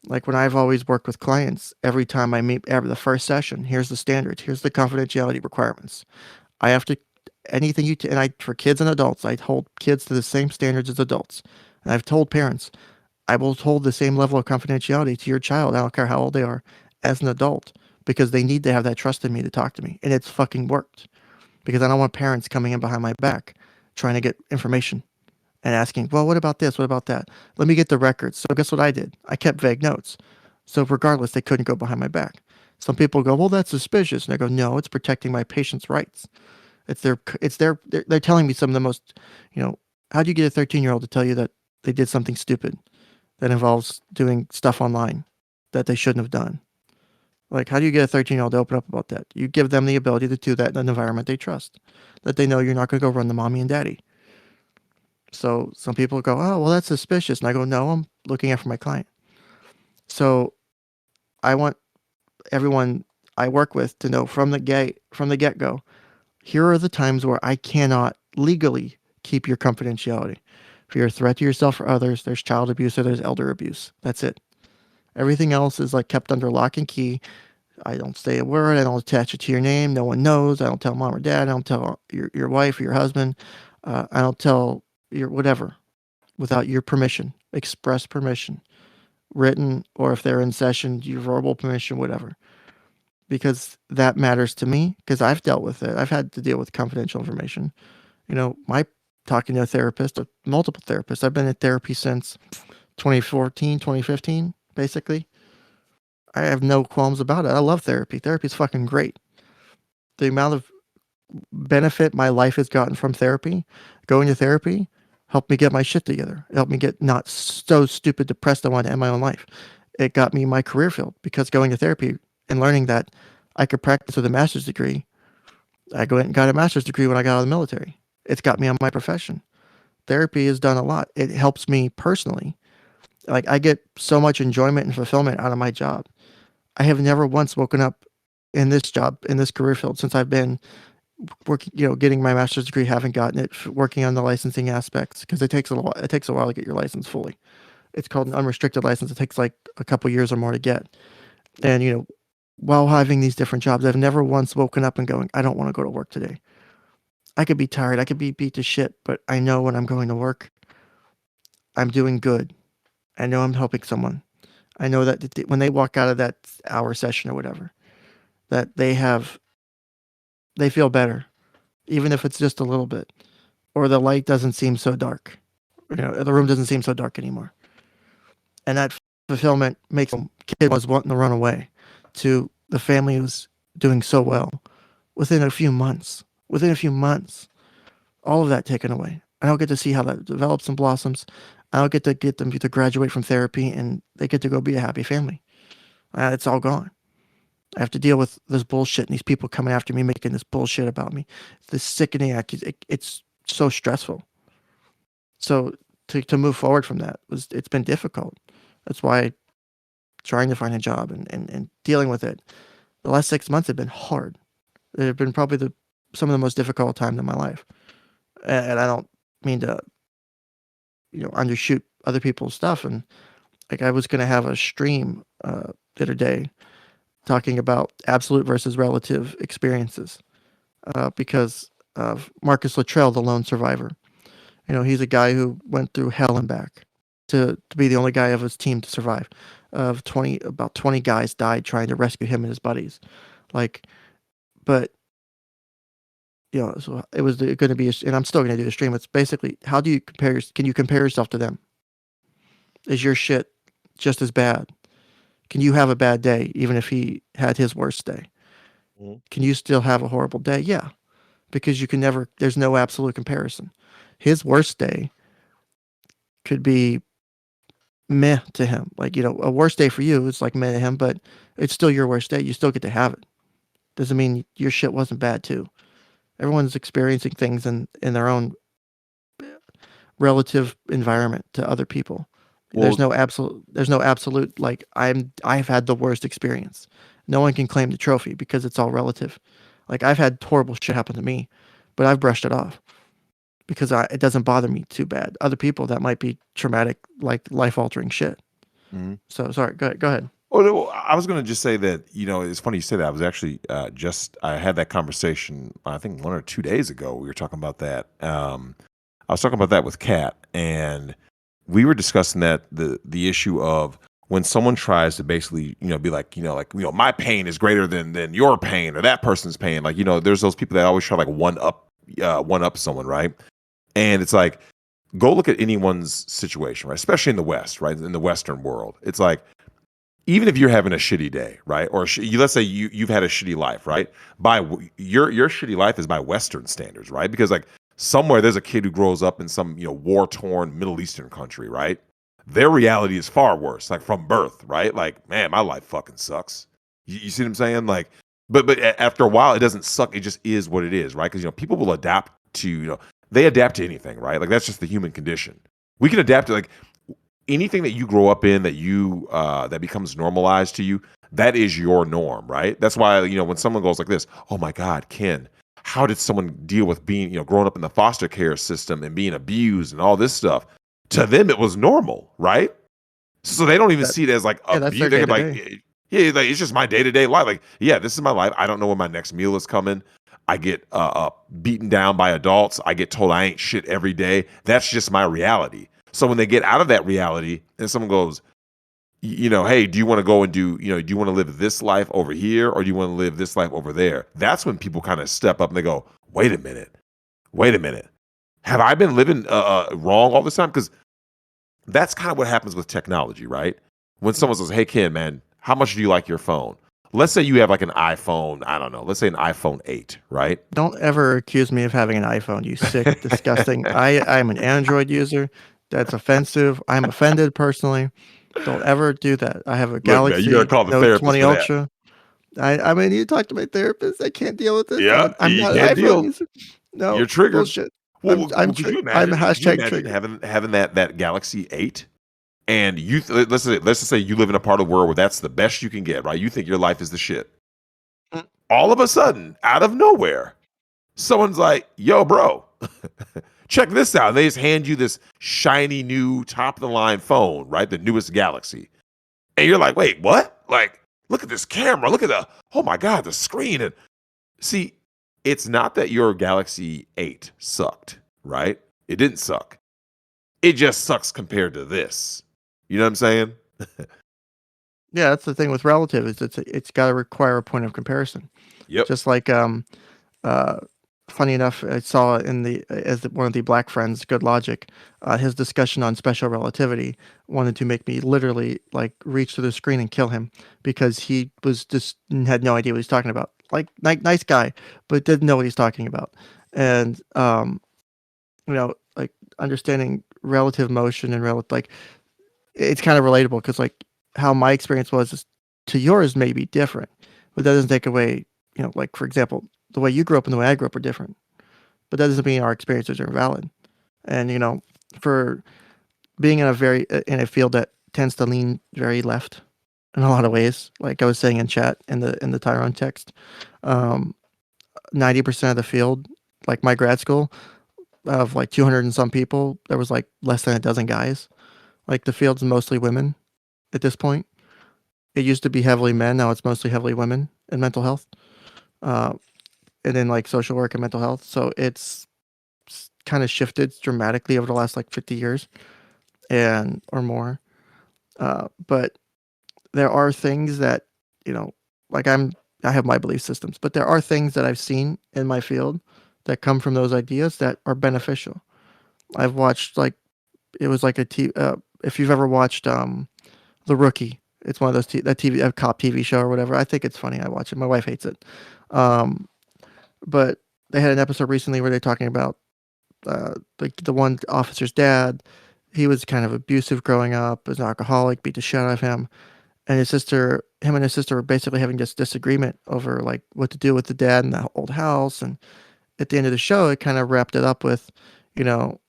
Like when I've always worked with clients, every time I meet, every the first session, here's the standards, here's the confidentiality requirements. I have to anything and I for kids and adults, I hold kids to the same standards as adults. And I've told parents, I will hold the same level of confidentiality to your child, I don't care how old they are, as an adult, because they need to have that trust in me to talk to me. And it's fucking worked. Because I don't want parents coming in behind my back trying to get information and asking, well, what about this? What about that? Let me get the records. So guess what I did? I kept vague notes. So regardless, they couldn't go behind my back. Some people go, well, that's suspicious. And I go, no, it's protecting my patient's rights. They're telling me some of the most, how do you get a 13-year-old to tell you that they did something stupid that involves doing stuff online that they shouldn't have done? Like, how do you get a 13-year-old to open up about that? You give them the ability to do that in an environment they trust, that they know you're not going to go run the mommy and daddy. So some people go, oh, well, that's suspicious. And I go, no, I'm looking after my client. So I want everyone I work with to know from the get-go, here are the times where I cannot legally keep your confidentiality. If you're a threat to yourself or others, there's child abuse or there's elder abuse. That's it. Everything else is like kept under lock and key. I don't say a word. I don't attach it to your name. No one knows. I don't tell mom or dad. I don't tell your wife or your husband. I don't tell your whatever without your permission, express permission, written, or if they're in session, your verbal permission, whatever. Because that matters to me, because I've dealt with it. I've had to deal with confidential information. My talking to a therapist, multiple therapists. I've been in therapy since 2014, 2015, basically. I have no qualms about it. I love therapy. Therapy is fucking great. The amount of benefit my life has gotten from therapy, going to therapy, helped me get my shit together. It helped me get not so stupid depressed I wanted to end my own life. It got me my career field because going to therapy and learning that I could practice with a master's degree. I went and got a master's degree when I got out of the military. It's got me on my profession. Therapy has done a lot. It helps me personally. Like I get so much enjoyment and fulfillment out of my job. I have never once woken up in this job, in this career field since I've been working, getting my master's degree, haven't gotten it, working on the licensing aspects because it takes a while to get your license fully. It's called an unrestricted license. It takes like a couple years or more to get. And, while having these different jobs, I've never once woken up and going, I don't want to go to work today. I could be tired. I could be beat to shit, but I know when I'm going to work, I'm doing good. I know I'm helping someone. I know that when they walk out of that hour session or whatever, that they feel better, even if it's just a little bit, or the light doesn't seem so dark. The room doesn't seem so dark anymore. And that fulfillment makes them kid was wanting to run away to the family who's doing so well within a few months, all of that taken away. I don't get to see how that develops and blossoms. I don't get them to graduate from therapy and they get to go be a happy family. It's all gone. I have to deal with this bullshit and these people coming after me, making this bullshit about me. This sickening it's so stressful. So to move forward from that it's been difficult. That's why trying to find a job and dealing with it. The last 6 months have been hard. They've been probably some of the most difficult times in my life. And I don't mean to, undershoot other people's stuff. And like I was going to have a stream the other day talking about absolute versus relative experiences because of Marcus Luttrell, the lone survivor. He's a guy who went through hell and back to be the only guy of his team to survive. About 20 guys died trying to rescue him and his buddies. But so it was going to be, and I'm still going to do the stream. It's basically, how do you can you compare yourself to them? Is your shit just as bad? Can you have a bad day even if he had his worst day? Mm-hmm. Can you still have a horrible day? Yeah, because there's no absolute comparison. His worst day could be meh to him. A worst day for you is like meh to him, but it's still your worst day. You still get to have it. Doesn't mean your shit wasn't bad too. Everyone's experiencing things in their own relative environment to other people. Well, there's no absolute I've had the worst experience. No one can claim the trophy because it's all relative. I've had horrible shit happen to me, but I've brushed it off. because it doesn't bother me too bad. Other people, that might be traumatic, like life-altering shit. Mhm. So sorry, go ahead. Oh, no, I was going to just say that, it's funny you say that. I was actually I had that conversation, I think 1 or 2 days ago. We were talking about that. I was talking about that with Kat, and we were discussing that the issue of when someone tries to basically, be like, my pain is greater than your pain or that person's pain. Like, there's those people that always try to like one up someone, right? And it's like, go look at anyone's situation, right? Especially in the West, right? In the Western world, it's like, even if you're having a shitty day, right? Or let's say you've had a shitty life, right? Your shitty life is by Western standards, right? Because like somewhere there's a kid who grows up in some war torn Middle Eastern country, right? Their reality is far worse, like from birth, right? Like, man, my life fucking sucks. You see what I'm saying? Like, but after a while, it doesn't suck. It just is what it is, right? Because people will adapt to they adapt to anything, right? Like that's just the human condition. We can adapt to like anything that you grow up in that you that becomes normalized to you, that is your norm, right? That's why when someone goes like this, oh my God, Ken, how did someone deal with being growing up in the foster care system and being abused and all this stuff? To them it was normal, right? So they don't even see it as like That's their abuse. They're like, day-to-day. yeah, like it's just my day-to-day life. Like, yeah, this is my life. I don't know when my next meal is coming. I get beaten down by adults. I get told I ain't shit every day. That's just my reality. So when they get out of that reality and someone goes, hey, do you want to go and do you want to live this life over here or do you want to live this life over there? That's when people kind of step up and they go, wait a minute. Have I been living wrong all this time? Because that's kind of what happens with technology, right? When someone says, hey, Ken, man, how much do you like your phone? Let's say you have like an iPhone, I don't know, let's say an iPhone 8, right? Don't ever accuse me of having an iPhone, you sick, disgusting. I'm an Android user. That's offensive. I'm offended personally. Don't ever do that. I have a Look, man, you got to Galaxy call the Note therapist 20 for that. Ultra. I mean, you talk to my therapist. I can't deal with this. Yeah, I'm you not an can't iPhone deal. user. No You're triggered. bullshit. Well, could you I'm imagine? Could you hashtag imagine triggered. having that Galaxy 8, and let's just say you live in a part of the world where that's the best you can get, right? You think your life is the shit. Mm. All of a sudden, out of nowhere, someone's like, "Yo, bro, check this out." And they just hand you this shiny new top of the line phone, right? The newest Galaxy, and you're like, "Wait, what? Like, look at this camera. Look at oh my god, the screen." And see, it's not that your Galaxy 8 sucked, right? It didn't suck. It just sucks compared to this. You know what I'm saying? Yeah, that's the thing with relative is it's got to require a point of comparison. Yep. Just like uh, funny enough, I saw in one of the Black Friends, Good Logic, his discussion on special relativity wanted to make me literally like reach through the screen and kill him because he was just had no idea what he's talking about. Like nice guy, but didn't know what he's talking about. And like understanding relative motion and like it's kind of relatable because like how my experience was to yours may be different, but that doesn't take away, like for example, the way you grew up and the way I grew up are different, but that doesn't mean our experiences are valid. And for being in a field that tends to lean very left in a lot of ways, like I was saying in chat in the Tyrone text, 90% of the field, like my grad school, of like 200 and some people, there was like less than a dozen guys. Like the field's mostly women at this point. It used to be heavily men. Now it's mostly heavily women in mental health, uh, and in like social work and mental health. So it's kind of shifted dramatically over the last like 50 years and or more. But there are things that like I have my belief systems, but there are things that I've seen in my field that come from those ideas that are beneficial. I've watched like it was like if you've ever watched The Rookie. It's one of those that TV a cop TV show or whatever. I think it's funny. I watch it. My wife hates it. Um, but they had an episode recently where they're talking about like the one officer's dad. He was kind of abusive growing up, was an alcoholic, beat the shit out of him. And him and his sister were basically having this disagreement over like what to do with the dad in the old house. And at the end of the show, it kind of wrapped it up with, you know,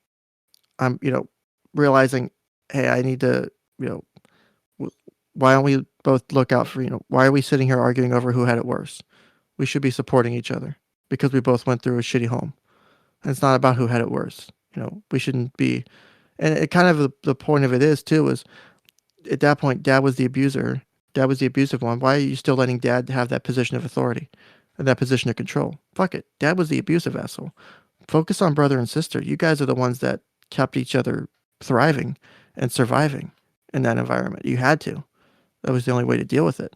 I'm, realizing, hey, I need to, you know, why don't we both look out for, why are we sitting here arguing over who had it worse? We should be supporting each other because we both went through a shitty home. And it's not about who had it worse. We shouldn't be. And it kind of the point of it is too is at that point, dad was the abuser. Dad was the abusive one. Why are you still letting dad have that position of authority and that position of control? Fuck it. Dad was the abusive asshole. Focus on brother and sister. You guys are the ones that kept each other thriving and surviving in that environment. You had to. That was the only way to deal with it.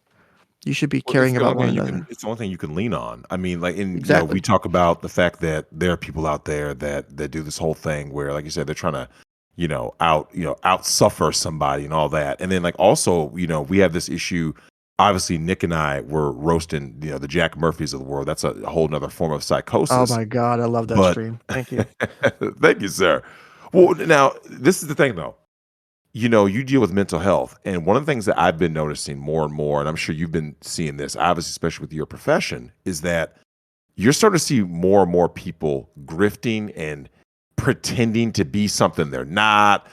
You should be Well, it's caring the about only one thing you another. can. It's the only thing you can lean on. I mean, like, Exactly. we talk about the fact that there are people out there that do this whole thing where, like you said, they're trying to, out suffer somebody and all that. And then, like, also, we have this issue. Obviously, Nick and I were roasting, the Jack Murphys of the world. That's a whole nother form of Oh psychosis. my God, I love that But stream. Thank you. thank you, sir. Well, now this is the thing, though. You deal with mental health. And one of the things that I've been noticing more and more, and I'm sure you've been seeing this, obviously, especially with your profession, is that you're starting to see more and more people grifting and pretending to be something they're not.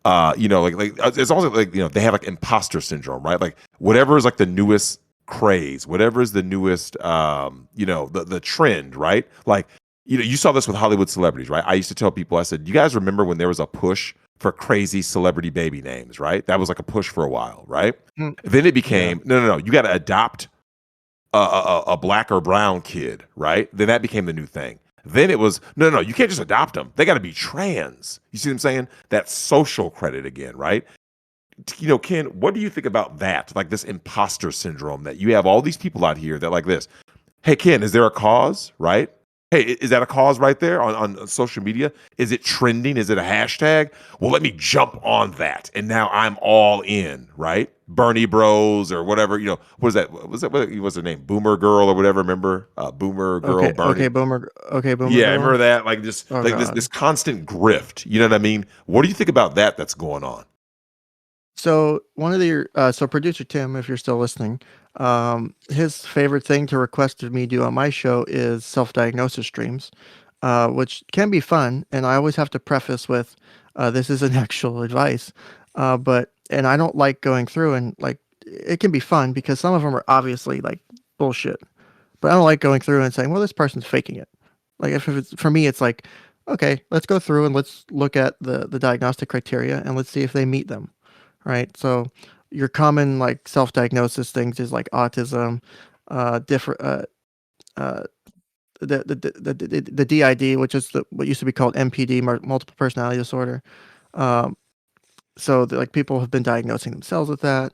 Like it's also like, they have like imposter syndrome, right? Like whatever is like the newest craze, whatever is the newest, the trend, right? Like, you saw this with Hollywood celebrities, right? I used to tell people, I said, you guys remember when there was a push for crazy celebrity baby names, right? That was like a push for a while, right? Mm, Then it yeah. became, no, you got to adopt a black or brown kid, right? Then that became the new thing. Then it was, no, you can't just adopt them. They got to be trans. You see what I'm saying? That's social credit again, right? Ken, what do you think about that? Like this imposter syndrome that you have all these people out here that like this. Hey, Ken, is there a cause, right? Hey, is that a cause right there on social media? Is it trending? Is it a hashtag? Well, let me jump on that. And now I'm all in, right? Bernie Bros or whatever, what is that? What was her name? Boomer Girl or whatever, remember? Boomer Girl, Bernie. Boomer Yeah, I girl. remember that. Like just Oh like God. this constant grift. You know what I mean? What do you think about that that's going on? So one of the so producer Tim, if you're still listening, his favorite thing to request of me do on my show is self-diagnosis streams, which can be fun. And I always have to preface with, this isn't actual advice, but and I don't like going through and like it can be fun because some of them are obviously like bullshit, but I don't like going through and saying, well, this person's faking it. Like if it's for me, it's like, okay, let's go through and let's look at the diagnostic criteria and let's see if they meet them, right? So your common like self-diagnosis things is like autism, different, uh, the DID, which is what used to be called MPD, multiple personality disorder. Um, like people have been diagnosing themselves with that.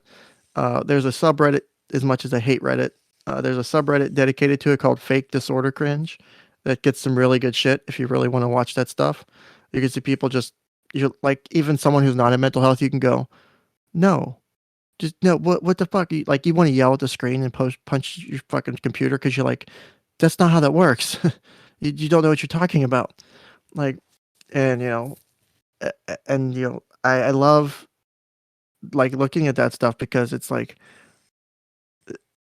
There's a subreddit, as much as I hate Reddit, there's a subreddit dedicated to it called Fake Disorder Cringe that gets some really good shit if you really want to watch that stuff. You can see people you like, even someone who's not in mental health, you can go, no, just no, what the fuck? You want to yell at the screen and punch your fucking computer because you're like, that's not how that works. You don't know what you're talking about. Like, and I love like looking at that stuff because it's like,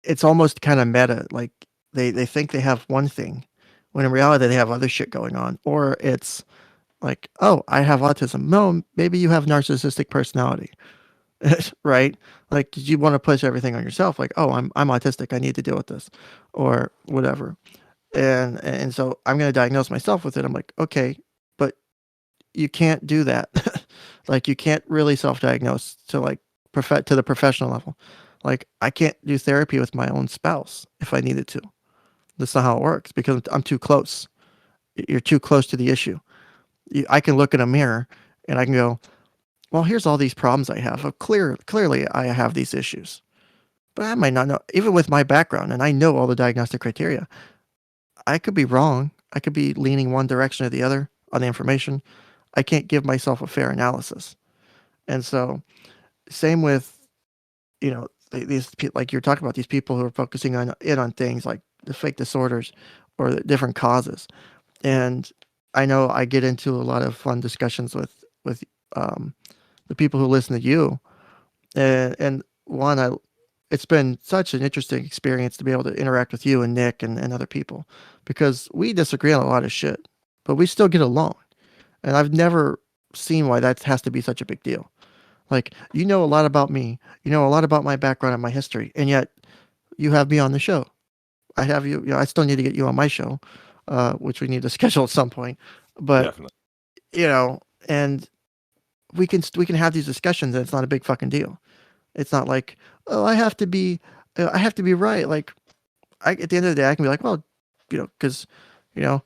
it's almost kind of meta. Like they think they have one thing when in reality they have other shit going on. Or it's like, oh, I have autism. No, maybe you have narcissistic personality. Right? Like you want to push everything on yourself. Like, oh, I'm autistic. I need to deal with this, or whatever. And so I'm going to diagnose myself with it. I'm like, okay, but you can't do that. Like you can't really self-diagnose to like to the professional level. Like I can't do therapy with my own spouse if I needed to. That's not how it works because I'm too close. You're too close to the issue. I can look in a mirror and I can go, well, here's all these problems I have. Clearly, I have these issues, but I might not know. Even with my background, and I know all the diagnostic criteria, I could be wrong. I could be leaning one direction or the other on the information. I can't give myself a fair analysis. And so, same with like you're talking about these people who are focusing on things like the fake disorders or the different causes. And I know I get into a lot of fun discussions with um, the people who listen to you. And one, it's been such an interesting experience to be able to interact with you and Nick and other people because we disagree on a lot of shit, but we still get along. And I've never seen why that has to be such a big deal. Like, you know a lot about me, you know a lot about my background and my history, and yet you have me on the show. I have you, I still need to get you on my show. which we need to schedule at some point. But Definitely. And we can have these discussions, and it's not a big fucking deal. It's not like, oh, I have to be right. Like, at the end of the day, I can be like, well, because you know,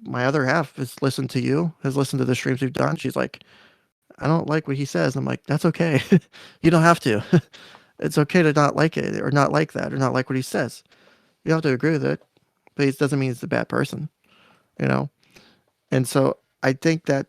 my other half has listened to you, has listened to the streams we've done. She's like, I don't like what he says. I'm like, that's okay. You don't have to. It's okay to not like it or not like that or not like what he says. You don't have to agree with it, but it doesn't mean he's a bad person, you know? And so I think that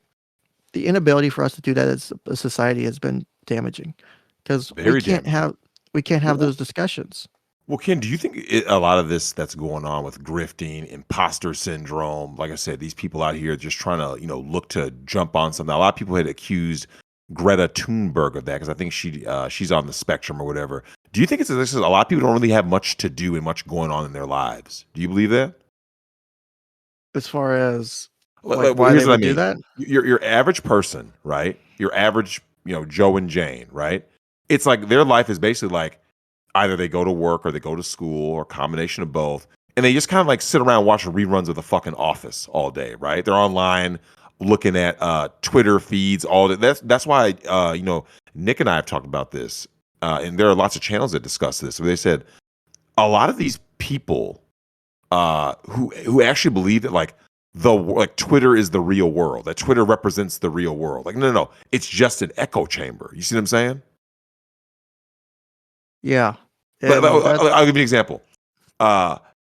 the inability for us to do that as a society has been damaging because Very damaging. we can't have Well, those discussions. well, Ken, do you think a lot of this that's going on with grifting, imposter syndrome, like I said, these people out here just trying to, look to jump on something. A lot of people had accused Greta Thunberg of that because I think she's on the spectrum or whatever. Do you think it's this is a lot of people don't really have much to do and much going on in their lives? Do you believe that? As far as Well, why here's they what I would do mean. that. Your average person, right? Your average, Joe and Jane, right? It's like their life is basically like either they go to work or they go to school or a combination of both, and they just kind of like sit around watching reruns of the fucking Office all day, right? They're online looking at Twitter feeds all day. That's why Nick and I have talked about this, and there are lots of channels that discuss this. Where they said a lot of these people who actually believe that like Twitter is the real world, that Twitter represents the real world. Like, no, it's just an echo chamber. You see what I'm saying? Yeah. I'll And that give you an example.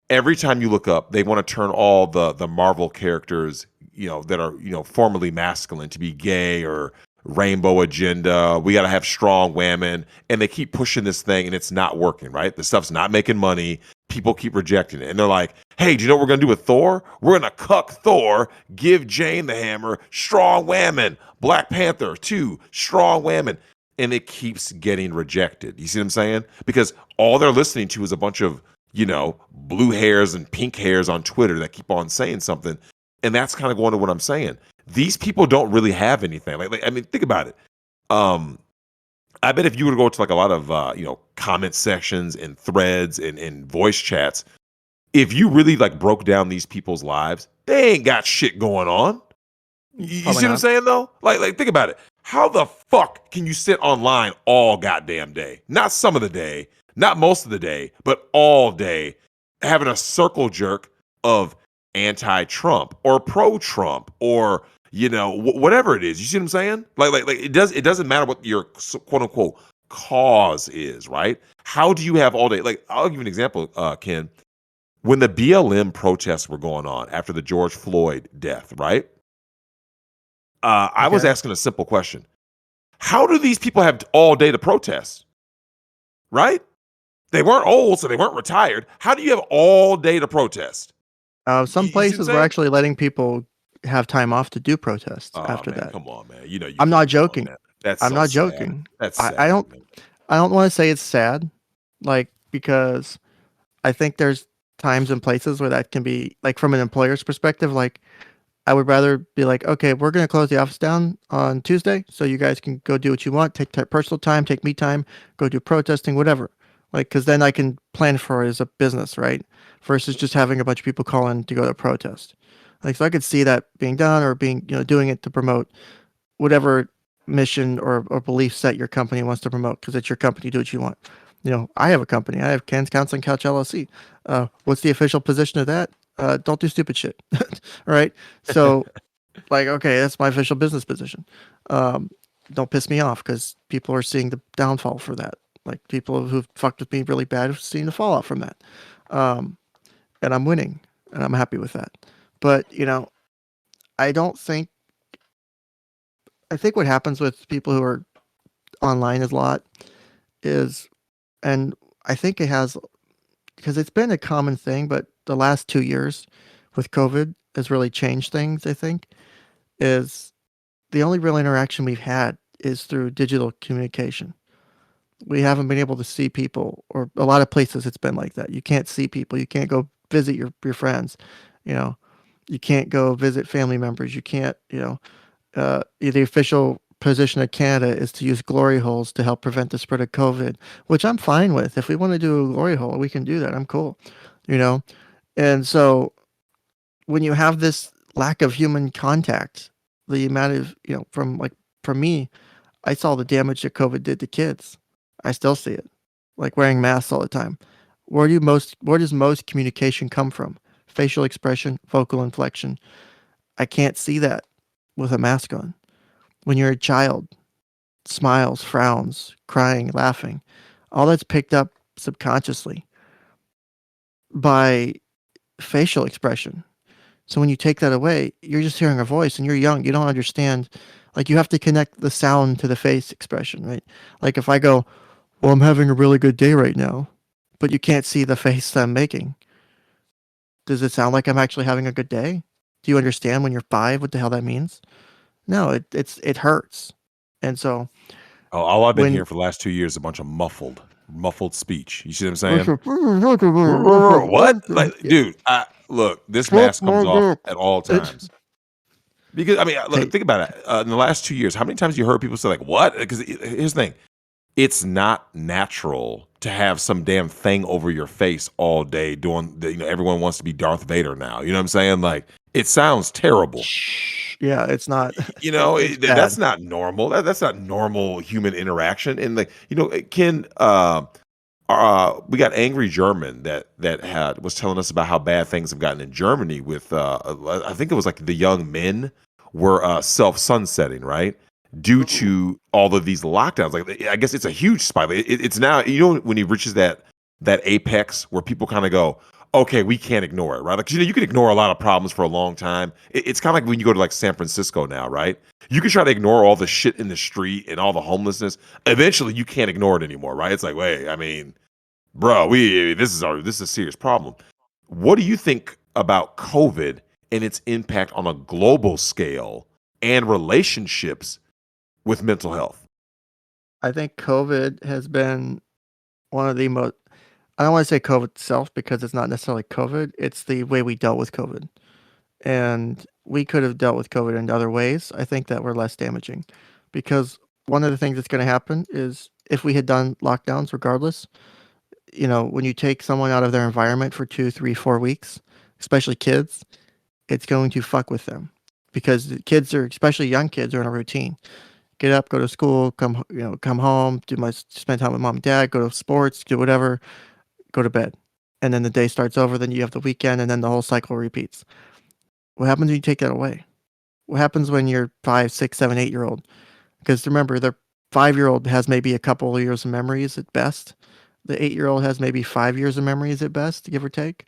Every time you look up, they want to turn all the Marvel characters, that are formerly masculine to be gay or rainbow agenda. We got to have strong women, and they keep pushing this thing, and it's not working. Right? The stuff's not making money. People keep rejecting it, and they're like, "Hey, do you know what we're gonna do with Thor? We're gonna cuck Thor, give Jane the hammer, strong women, Black Panther too, strong women." And it keeps getting rejected. You see what I'm saying? Because all they're listening to is a bunch of, blue hairs and pink hairs on Twitter that keep on saying something. And that's kind of going to what I'm saying. These people don't really have anything. I mean, think about it. I bet if you were to go to like a lot of, comment sections and threads and voice chats, if you really like broke down these people's lives, they ain't got shit going on. You Probably see what I'm not. saying though? Like think about it. How the fuck can you sit online all goddamn day? Not some of the day, not most of the day, but all day, having a circle jerk of anti-Trump or pro-Trump or whatever it is. You see what I'm saying? Like it doesn't matter what your quote unquote cause is, right? How do you have all day? Like I'll give you an example, Ken. When the BLM protests were going on after the George Floyd death, right? I was Okay. asking a simple question. How do these people have all day to protest? Right? They weren't old, so they weren't retired. How do you have all day to protest? Some You see what I'm places were saying? actually letting people have time off to do protests Oh after man, that. come on, man. You know you I'm can't not be doing joking. that. That's I'm so not sad. joking. That's I, sad, I don't man. I don't want to say it's sad, like, because I think there's times and places where that can be like from an employer's perspective, like I would rather be like, okay, we're going to close the office down on Tuesday, so you guys can go do what you want, take personal time, take me time, go do protesting, whatever. Like, because then I can plan for it as a business, right? Versus just having a bunch of people call in to go to protest. Like, so I could see that being done or being, doing it to promote whatever mission or belief set your company wants to promote, because it's your company, do what you want. I have a company. I have Cans Counseling Couch LLC. What's the official position of that? Don't do stupid shit. Right? So, like, okay, that's my official business position. Um, don't piss me off because people are seeing the downfall for that. Like, people who've fucked with me really bad have seen the fallout from that. Um, and I'm winning, and I'm happy with that. But, I don't think, I think what happens with people who are online is a lot is, and I think it has, because it's been a common thing, but the last 2 years with COVID has really changed things, I think, is the only real interaction we've had is through digital communication. We haven't been able to see people, or a lot of places it's been like that. You can't see people. You can't go visit your friends. You know, you can't go visit family members. You can't, the official position of Canada is to use glory holes to help prevent the spread of COVID, which I'm fine with. If we want to do a glory hole, we can do that. I'm cool. You know, And so when you have this lack of human contact, the amount of, from me, I saw the damage that COVID did to kids. I still see it. Like wearing masks all the time. Where does most communication come from? Facial expression, vocal inflection. I can't see that with a mask on. When you're a child, smiles, frowns, crying, laughing, all that's picked up subconsciously by facial expression. So when you take that away, you're just hearing a voice and you're young. You don't understand. Like you have to connect the sound to the face expression, right? Like if I go, well, I'm having a really good day right now, but you can't see the face that I'm making. Does it sound like I'm actually having a good day? Do you understand when you're 5 what the hell that means? No, it hurts. And so Oh, all I've been when hearing for the last 2 years is a bunch of muffled speech. You see what I'm saying? What? Like, dude, look, this Suck mask comes my off dick. at all times. Because I mean, look, Hey, think about it. In the last 2 years, how many times you heard people say like, "What?" Because here's the thing: it's not natural to have some damn thing over your face all day. Doing, everyone wants to be Darth Vader now. You know what I'm saying? Like, it sounds terrible. yeah, it's not. You know, It's that's bad. not normal. That's not normal human interaction. And like, Ken, we got Angry German that had was telling us about how bad things have gotten in Germany with I think it was like the young men were self sunsetting, right? Due to all of these lockdowns. Like I guess it's a huge spike. It's now, when he reaches that apex where people kind of go, okay, we can't ignore it, right? Like, you can ignore a lot of problems for a long time. It's kind of like when you go to like San Francisco now, right? You can try to ignore all the shit in the street and all the homelessness. Eventually, you can't ignore it anymore, right? It's like, wait, I mean, bro, this is a serious problem. What do you think about COVID and its impact on a global scale and relationships with mental health? I think COVID has been one of the most. I don't want to say COVID itself because it's not necessarily COVID. It's the way we dealt with COVID, and we could have dealt with COVID in other ways. I think that were less damaging, because one of the things that's going to happen is if we had done lockdowns, regardless, when you take someone out of their environment for 2, 3, 4 weeks, especially kids, it's going to fuck with them because the kids are, especially young kids, are in a routine. Get up, go to school, come home, spend time with mom and dad, go to sports, do whatever, go to bed. And then the day starts over, then you have the weekend, and then the whole cycle repeats. What happens when you take that away? What happens when you're 5, 6, 7, 8 year old? Because remember, the 5 year old has maybe a couple of years of memories at best. The 8 year old has maybe 5 years of memories at best, give or take.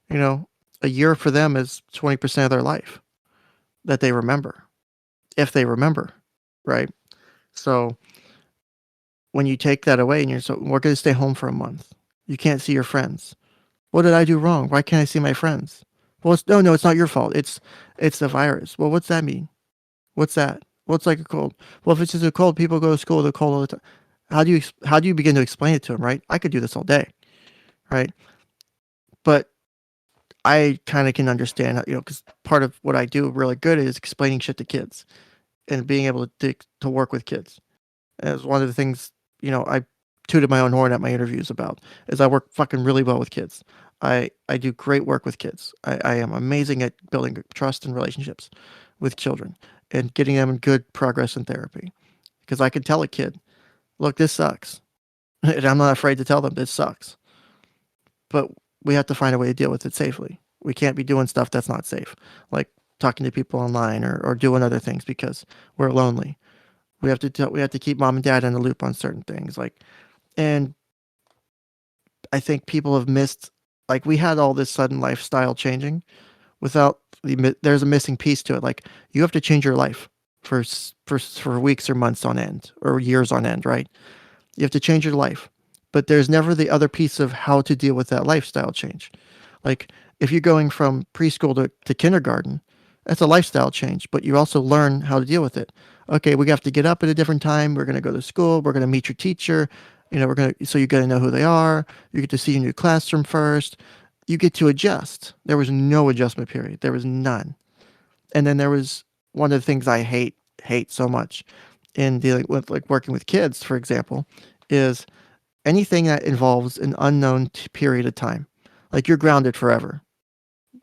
You know, a year for them is 20% of their life that they remember, if they remember, right? So when you take that away and we're going to stay home for a month, you can't see your friends. What did I do wrong? Why can't I see my friends? Well, no, it's not your fault. It's the virus. Well, what's that mean? What's that? Well, it's like a cold. Well, if it's just a cold, people go to school with a cold all the time. How do you begin to explain it to them? Right? I could do this all day, right? But I kind of can understand, because part of what I do really good is explaining shit to kids and being able to work with kids. As one of the things, I tooted my own horn at my interviews about is I work fucking really well with kids. I do great work with kids. I am amazing at building trust and relationships with children and getting them in good progress in therapy. Because I can tell a kid, look, this sucks. And I'm not afraid to tell them this sucks. But we have to find a way to deal with it safely. We can't be doing stuff that's not safe, like talking to people online or doing other things because we're lonely. We have to keep mom and dad in the loop on certain things. And I think people have missed, like, we had all this sudden lifestyle changing without there's a missing piece to it. Like, you have to change your life for weeks or months on end or years on end, right? You have to change your life, but there's never the other piece of how to deal with that lifestyle change. Like, if you're going from preschool to kindergarten, that's a lifestyle change, but you also learn how to deal with it. Okay, we have to get up at a different time. We're going to go to school. We're going to meet your teacher. So you got to know who they are. You get to see your new classroom first. You get to adjust. There was no adjustment period. There was none. And then there was one of the things I hate so much in dealing with, like, working with kids, for example, is anything that involves an unknown period of time. Like, you're grounded forever.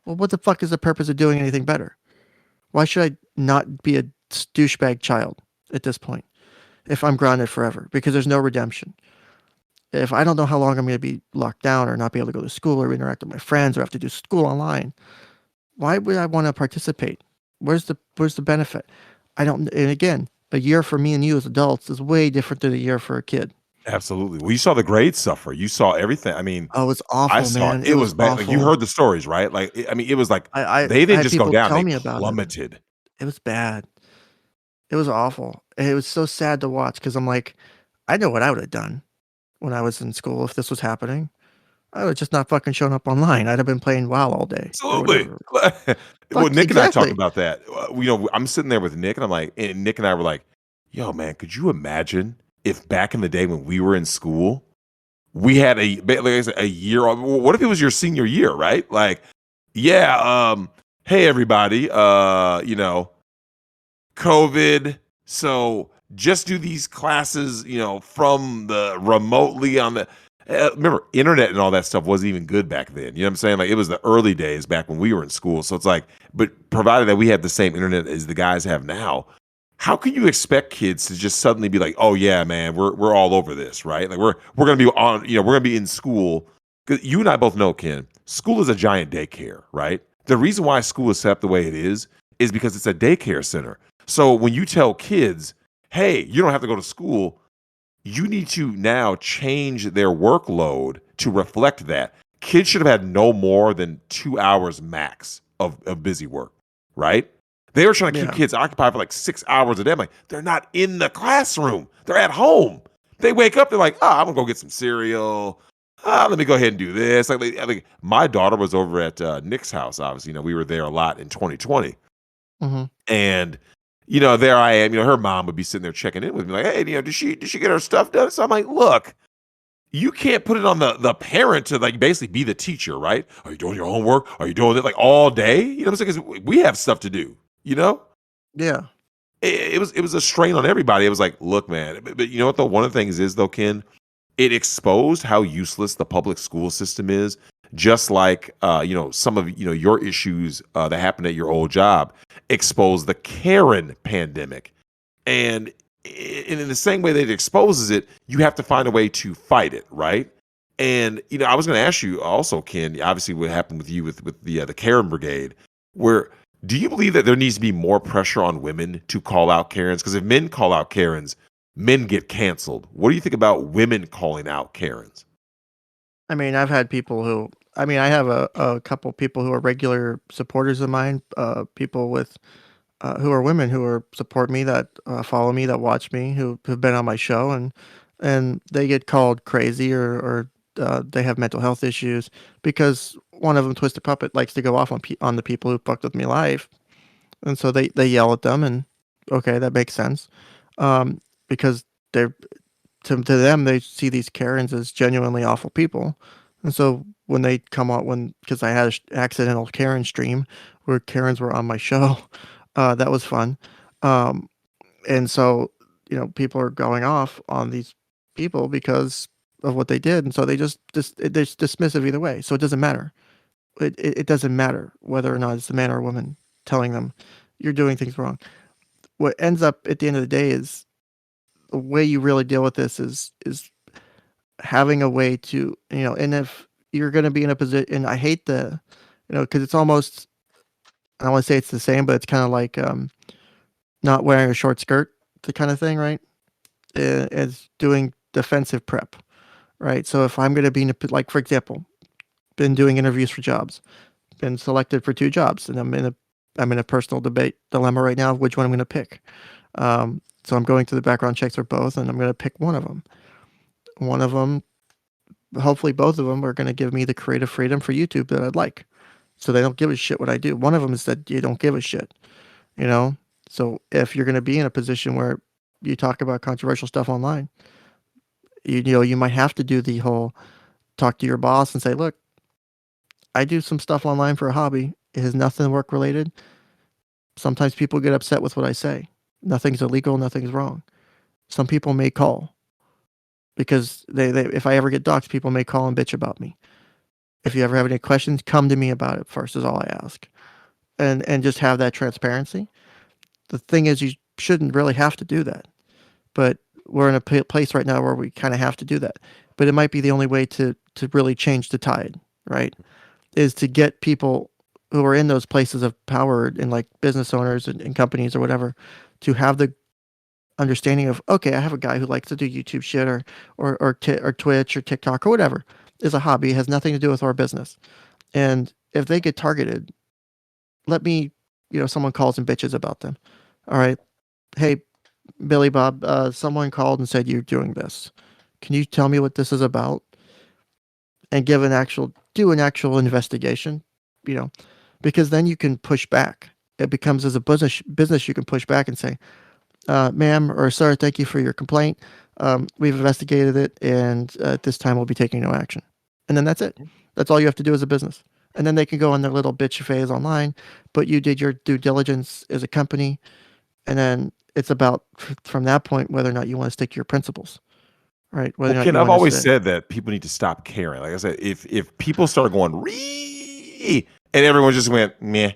Well, what the fuck is the purpose of doing anything better? Why should I not be a douchebag child at this point if I'm grounded forever? Because there's no redemption. If I don't know how long I'm going to be locked down or not be able to go to school or interact with my friends or have to do school online, why would I want to participate? Where's the benefit? I don't. And again, a year for me and you as adults is way different than a year for a kid. Absolutely. Well, you saw the grades suffer. You saw everything. I mean, Oh, it's I awful, saw it. man. It It was was bad. Like you awful. heard the stories, right? Like I mean, it was like I they I didn't had just go people down; tell they me about it. plummeted. It was bad. It was awful. It was so sad to watch because I'm like, I know what I would have done when I was in school if this was happening. I would have just not fucking shown up online. I'd have been playing WoW all day or Absolutely. whatever. Well, Fuck, Nick and I talked exactly. about that. I'm sitting there with Nick, and I'm like, and Nick and I were like, "Yo, man, could you imagine if back in the day when we were in school, we had like I said, a year? What if it was your senior year, right? Like, yeah, hey everybody, COVID. So just do these classes, from the remotely on the. Remember, internet and all that stuff wasn't even good back then. You know what I'm saying? Like it was the early days back when we were in school. So it's like, but provided that we have the same internet as the guys have now, how can you expect kids to just suddenly be like, oh yeah, man, we're all over this, right? Like we're gonna be on, we're gonna be in school. 'Cause you and I both know, Ken, school is a giant daycare, right? The reason why school is set up the way it is because it's a daycare center. So when you tell kids, hey, you don't have to go to school, you need to now change their workload to reflect that. Kids should have had no more than 2 hours max of busy work, right? They were trying to keep Yeah. kids occupied for like 6 hours a day. I'm like, they're not in the classroom. They're at home. They wake up, they're like, oh, I'm gonna go get some cereal. Let me go ahead and do this. Like my daughter was over at Nick's house, obviously. We were there a lot in 2020. Hmm. And there I am. Her mom would be sitting there checking in with me, like, "Hey, did she get her stuff done?" So I'm like, "Look, you can't put it on the parent to like basically be the teacher, right? Are you doing your homework? Are you doing it like all day? You know what I'm saying? Because we have stuff to do. You know, Yeah. it was a strain on everybody. It was like, look, man. But you know what though? One of the things is though, Ken, it exposed how useless the public school system is. Just like some of your issues that happened at your old job exposed the Karen pandemic, and in the same way that it exposes it, you have to find a way to fight it, right? And I was going to ask you also, Ken. Obviously, what happened with you with the Karen Brigade, where do you believe that there needs to be more pressure on women to call out Karens? Because if men call out Karens, men get canceled. What do you think about women calling out Karens? I mean, I've had people who, I mean, I have a couple people who are regular supporters of mine, people with, who are women who are support me, that follow me, that watch me, who've been on my show, and they get called crazy or they have mental health issues because one of them, Twisted Puppet, likes to go off on the people who fucked with me live, and so they yell at them, and okay, that makes sense, because they're to them, they see these Karens as genuinely awful people. And so when they come out, because I had an accidental Karen stream where Karens were on my show, that was fun. Um, and so, people are going off on these people because of what they did. And so they're just dismissive either way. So it doesn't matter. It doesn't matter whether or not it's a man or a woman telling them you're doing things wrong. What ends up at the end of the day is the way you really deal with this is having a way to, and if you're going to be in a position, and I hate because it's almost, I don't want to say it's the same, but it's kind of like not wearing a short skirt, the kind of thing, right? As doing defensive prep, right? So if I'm going to be in like, for example, been doing interviews for jobs, been selected for 2 jobs, and I'm in a personal debate dilemma right now of which one I'm going to pick. So I'm going through the background checks for both, and I'm going to pick one of them. One of them, hopefully both of them are going to give me the creative freedom for YouTube that I'd like. So they don't give a shit what I do. One of them is that you don't give a shit, you know? So if you're going to be in a position where you talk about controversial stuff online, you might have to do the whole talk to your boss and say, look, I do some stuff online for a hobby. It has nothing work related. Sometimes people get upset with what I say. Nothing's illegal, nothing's wrong. Some people may call because they if I ever get doxxed, people may call and bitch about me. If you ever have any questions, come to me about it first, is all I ask. And just have that transparency. The thing is, you shouldn't really have to do that. But we're in a place right now where we kind of have to do that. But it might be the only way to really change the tide, right? Is to get people who are in those places of power and like business owners and companies or whatever to have the understanding of, okay, I have a guy who likes to do YouTube shit or Twitch or TikTok or whatever is a hobby, it has nothing to do with our business. And if they get targeted, let me, someone calls and bitches about them. All right, hey, Billy Bob, someone called and said you're doing this. Can you tell me what this is about? And do an actual investigation, you know, because then you can push back. It becomes as a business you can push back and say, ma'am or sir, thank you for your complaint. We've investigated it, and at this time we'll be taking no action. And then that's it. That's all you have to do as a business. And then they can go on their little bitch phase online, but you did your due diligence as a company, and then it's about from that point whether or not you want to stick to your principles, right? Whether Well, or not Ken, you I've want to always say, said that people need to stop caring. Like I said, if people start going and everyone just went meh,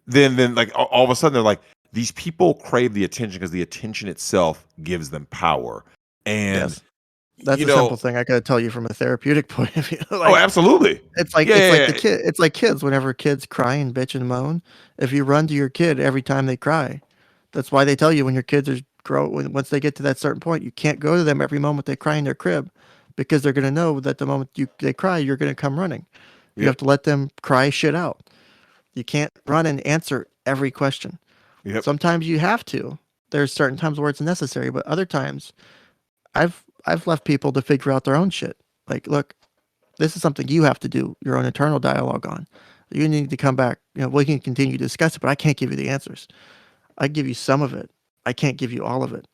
then like all of a sudden they're like, these people crave the attention because the attention itself gives them power. And yes, that's you a simple know, thing I got to tell you from a therapeutic point of view. oh, Like absolutely, yeah, it's yeah, like the yeah. kid. It's like kids. Whenever kids cry and bitch and moan, if you run to your kid every time they cry, that's why they tell you when your kids are once they get to that certain point, you can't go to them every moment they cry in their crib, because they're gonna know that the moment they cry, you're gonna come running. You have Yep, to let them cry shit out. You can't run and answer every question. yep. Sometimes you have to. There's certain times where it's necessary, but other times I've left people to figure out their own shit. Like, look, this is something you have to do your own internal dialogue on. You need to come back. We can continue to discuss it, but I can't give you the answers. I give you some of it. I can't give you all of it,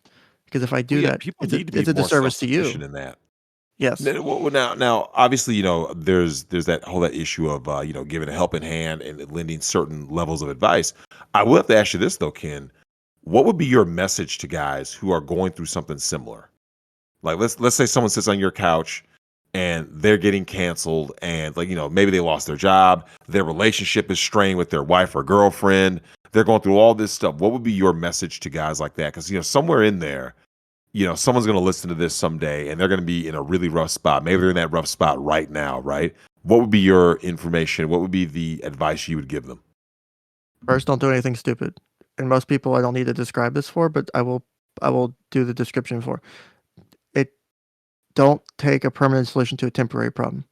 because if I Well, do yeah, that, people it's a need to be it's a more disservice self to you. sufficient in that. Yes. Now, obviously, there's that issue of giving a helping hand and lending certain levels of advice. I will have to ask you this though, Ken. What would be your message to guys who are going through something similar? Like let's say someone sits on your couch and they're getting canceled, and like maybe they lost their job, their relationship is strained with their wife or girlfriend. They're going through all this stuff. What would be your message to guys like that? Because somewhere in there someone's going to listen to this someday and they're going to be in a really rough spot. Maybe they're in that rough spot right now, right? What would be your information? What would be the advice you would give them? First, don't do anything stupid. And most people I don't need to describe this for, but I will do the description for it. Don't take a permanent solution to a temporary problem.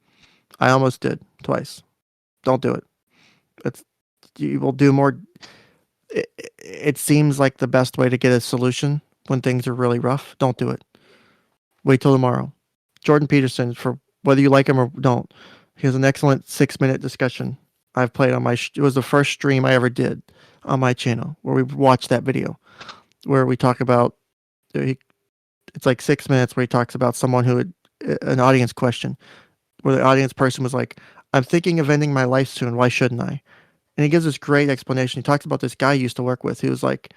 I almost did twice. Don't do it. It's You will do more. It seems like the best way to get a solution when things are really rough. Don't do it. Wait till tomorrow. Jordan Peterson, for whether you like him or don't, he has an excellent 6-minute discussion I've played on it was the first stream I ever did on my channel where we watched that video where we talk about, it's like 6 minutes where he talks about someone who had an audience question where the audience person was like, I'm thinking of ending my life soon. Why shouldn't I? And he gives this great explanation. He talks about this guy he used to work with who was like,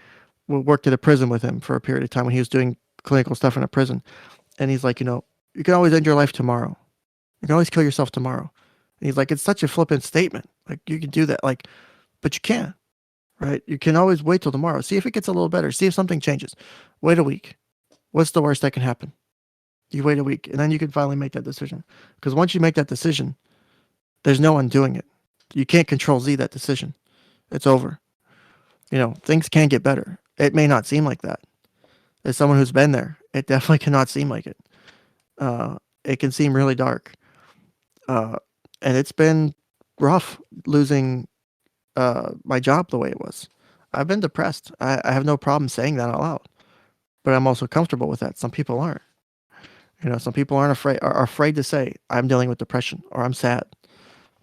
worked at a prison with him for a period of time when he was doing clinical stuff in a prison. And he's like, you can always end your life tomorrow. You can always kill yourself tomorrow. And he's like, it's such a flippant statement. Like, you can do that. Like, but you can't, right? You can always wait till tomorrow. See if it gets a little better. See if something changes. Wait a week. What's the worst that can happen? You wait a week and then you can finally make that decision. Because once you make that decision, there's no undoing it. You can't control Z that decision. It's over. Things can get better. It may not seem like that. As someone who's been there, it definitely cannot seem like it. It can seem really dark. Uh, and it's been rough losing my job the way it was. I've been depressed. I have no problem saying that out loud, but I'm also comfortable with that. Some people aren't. Some people are afraid to say I'm dealing with depression or I'm sad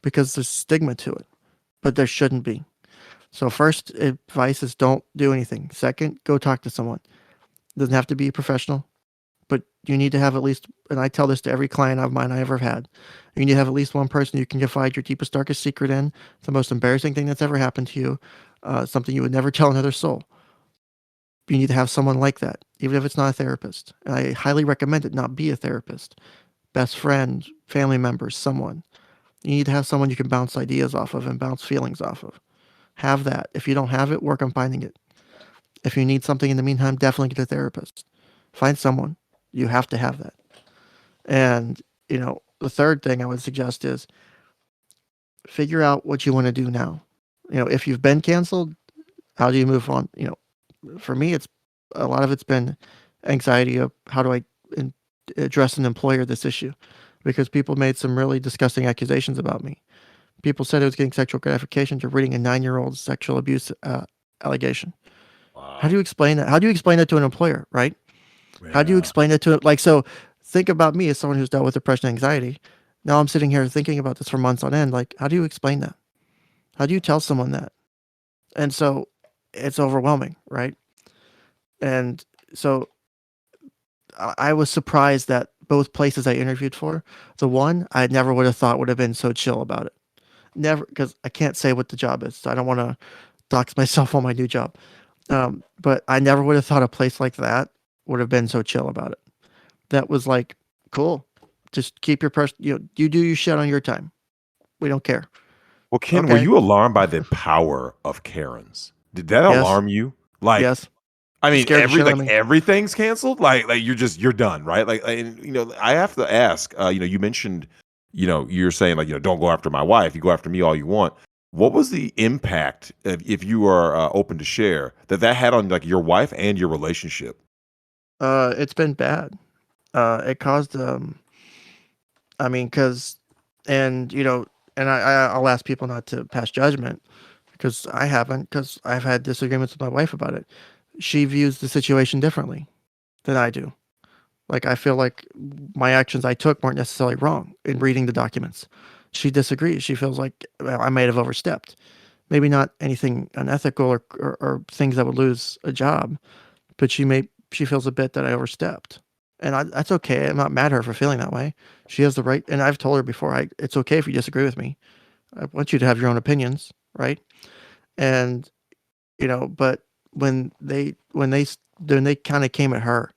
because there's stigma to it, but there shouldn't be. So first advice is don't do anything. Second, go talk to someone. It doesn't have to be a professional, but you need to have at least, and I tell this to every client of mine I ever had, you need to have at least one person you can confide your deepest, darkest secret in, the most embarrassing thing that's ever happened to you, something you would never tell another soul. You need to have someone like that, even if it's not a therapist. And I highly recommend it not be a therapist. Best friend, family members, someone. You need to have someone you can bounce ideas off of and bounce feelings off of. Have that. If you don't have it, work on finding it. If you need something in the meantime, definitely get a therapist. Find someone. You have to have that. And, the third thing I would suggest is figure out what you want to do now. If you've been canceled, how do you move on? For me, it's a lot of it's been anxiety of how do I address an employer this issue, because people made some really disgusting accusations about me. People said I was getting sexual gratification to reading a 9-year-old's sexual abuse allegation. How do Wow. you explain that? How do you explain that to an employer, right? How do you Yeah. explain it to it? So think about me as someone who's dealt with depression and anxiety. Now I'm sitting here thinking about this for months on end. Like, how do you explain that? How do you tell someone that? And so it's overwhelming, right? And so I was surprised that both places I interviewed for, the one I never would have thought would have been so chill about it. Never, because I can't say what the job is. So I don't want to dox myself on my new job. But I never would have thought a place like that would have been so chill about it. That was like, cool. Just keep your you do your shit on your time. We don't care. Well, Ken, were Okay. you alarmed by the power of Karens? Did that Yes. alarm you? Like, Yes. I mean, Scared the shit out of me. everything's canceled. Like you're done, right? And I have to ask. You mentioned, you're saying like, don't go after my wife. You go after me all you want. What was the impact, if you are open to share, that had on like your wife and your relationship? It's been bad. It caused I mean, because, and and I'll ask people not to pass judgment because I haven't, because I've had disagreements with my wife about it. She views the situation differently than I do. Like, I feel like my actions I took weren't necessarily wrong in reading the documents. She disagrees. She feels like, well, I might have overstepped. Maybe not anything unethical or things that would lose a job, but she feels a bit that I overstepped. And that's okay. I'm not mad at her for feeling that way. She has the right, and I've told her before, it's okay if you disagree with me. I want you to have your own opinions, right? And but when they kind of came at her,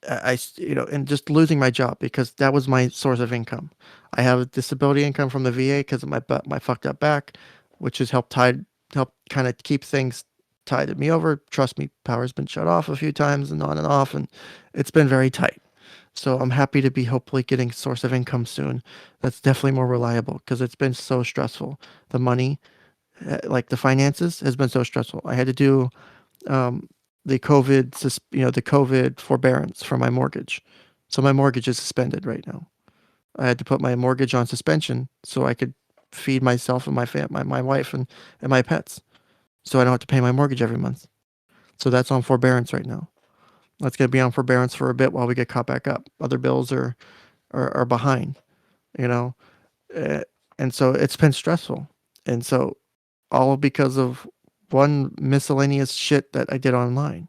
and just losing my job because that was my source of income. I have a disability income from the VA because of my fucked up back, which has helped kind of keep things tied me over. Trust me, power's been shut off a few times and on and off, and it's been very tight. So I'm happy to be hopefully getting a source of income soon. That's definitely more reliable because it's been so stressful. The money, like the finances, has been so stressful. I had to do um, the the COVID forbearance for my mortgage. So my mortgage is suspended right now. I had to put my mortgage on suspension so I could feed myself and my wife and my pets. So I don't have to pay my mortgage every month. So that's on forbearance right now. That's going to be on forbearance for a bit while we get caught back up. Other bills are behind, you know, uh, and so it's been stressful. And so all because of one miscellaneous shit that I did online.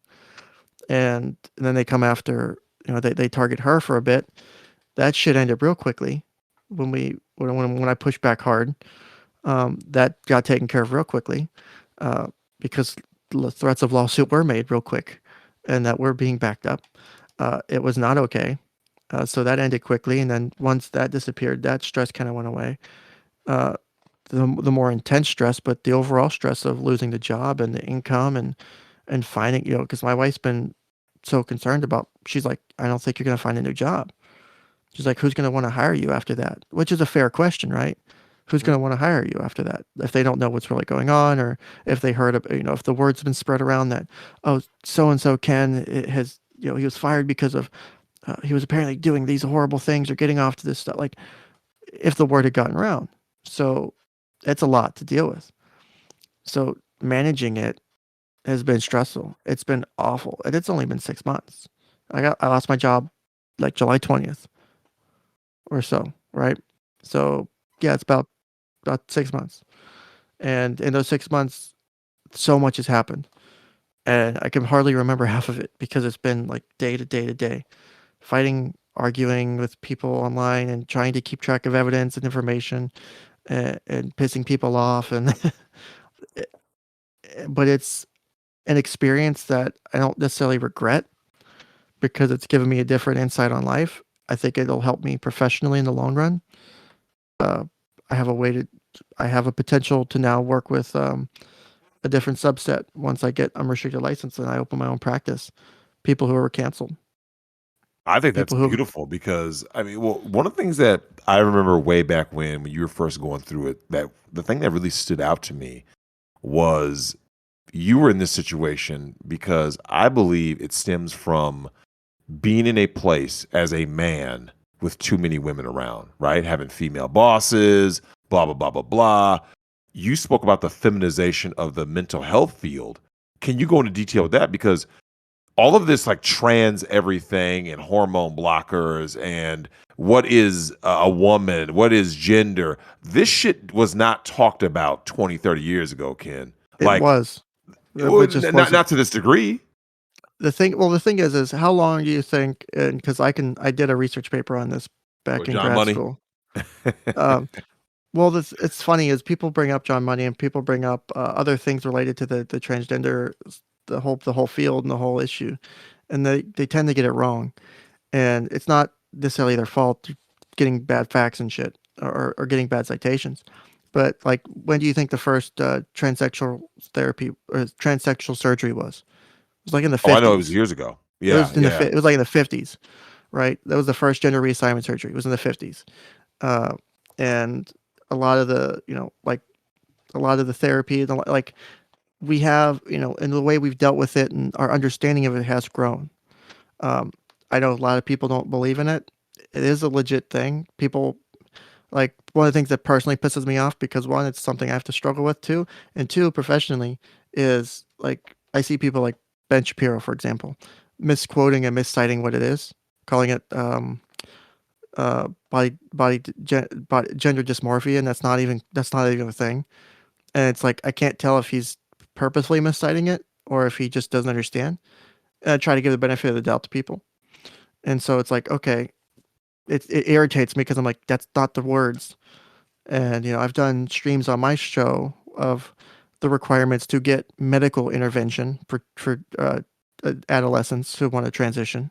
And then they come after, they target her for a bit. That shit ended real quickly when I pushed back hard. That got taken care of real quickly uh, because the threats of lawsuit were made real quick, and that we're being backed up. It was not okay. So that ended quickly, and then once that disappeared, that stress kind of went away. Uh, the more intense stress, but the overall stress of losing the job and the income and finding, because my wife's been so concerned about, she's like, I don't think you're going to find a new job. She's like, who's going to want to hire you after that? Which is a fair question, right? Who's going to want to hire you after that if they don't know what's really going on, or if they heard, if the word's been spread around that, oh, so and so Ken has, he was fired because of he was apparently doing these horrible things or getting off to this stuff. Like, if the word had gotten around, so it's a lot to deal with. So managing it has been stressful. It's been awful, and it's only been 6 months. I lost my job like July 20th or so, right? So yeah, it's about 6 months, and in those 6 months, so much has happened, and I can hardly remember half of it because it's been like day to day to day, fighting, arguing with people online, and trying to keep track of evidence and information, and pissing people off, and but it's an experience that I don't necessarily regret because it's given me a different insight on life. I think it'll help me professionally in the long run. Uh, I have a way to, I have a potential to now work with a different subset once I get unrestricted license and I open my own practice. People who are canceled. I think that's People who beautiful because I mean, well, one of the things that I remember way back when you were first going through it, that the thing that really stood out to me was you were in this situation because I believe it stems from being in a place as a man with too many women around, right? Having female bosses, blah, blah, blah, blah, blah. You spoke about the feminization of the mental health field. Can you go into detail with that? Because all of this, like trans everything and hormone blockers and what is a woman, what is gender, this shit was not talked about 20, 30 years ago, Ken. it Like, was, it just wasn't. not to this degree. The thing, well, the thing is how long do you think? And because I did a research paper on this Or back in John grad Money. school. Well, it's funny is people bring up John Money and people bring up other things related to the transgender, the whole field and the whole issue, and they tend to get it wrong, and it's not necessarily their fault getting bad facts and shit or getting bad citations, but like when do you think the first transsexual therapy or transsexual surgery was? It was like in the Oh, I know it was 50s. years ago. It Yeah, was yeah. it was like in the 50s, right? That was the first gender reassignment surgery. It was in the 50s. Uh, and a lot of the, like a lot of the therapy, like we have, and the way we've dealt with it and our understanding of it has grown. Um, I know a lot of people don't believe in it. It is a legit thing. People, like, one of the things that personally pisses me off because one, it's something I have to struggle with too, and two, professionally, is like I see people like Ben Shapiro, for example, misquoting and misciting what it is, calling it gender dysmorphia, and that's not even a thing. And it's like I can't tell if he's purposely misciting it or if he just doesn't understand. And I try to give the benefit of the doubt to people, and so it's like okay, it irritates me because I'm like that's not the words. And I've done streams on my show of the requirements to get medical intervention for adolescents who want to transition.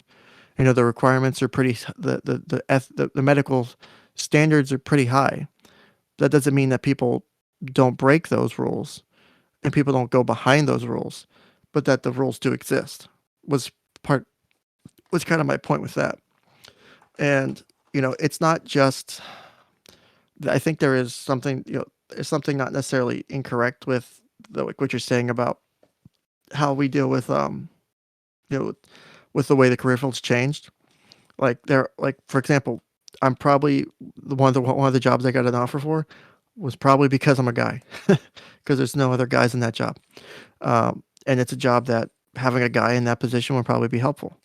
The requirements are pretty the medical standards are pretty high. That doesn't mean that people don't break those rules and people don't go behind those rules, but that the rules do exist was part was kind of my point with that. And it's not just. I think there is something there's something not necessarily incorrect with like what you're saying about how we deal with you know with the way the career field's changed. Like for example, I'm probably one of the jobs I got an offer for was probably because I'm a guy, because there's no other guys in that job, and it's a job that having a guy in that position would probably be helpful.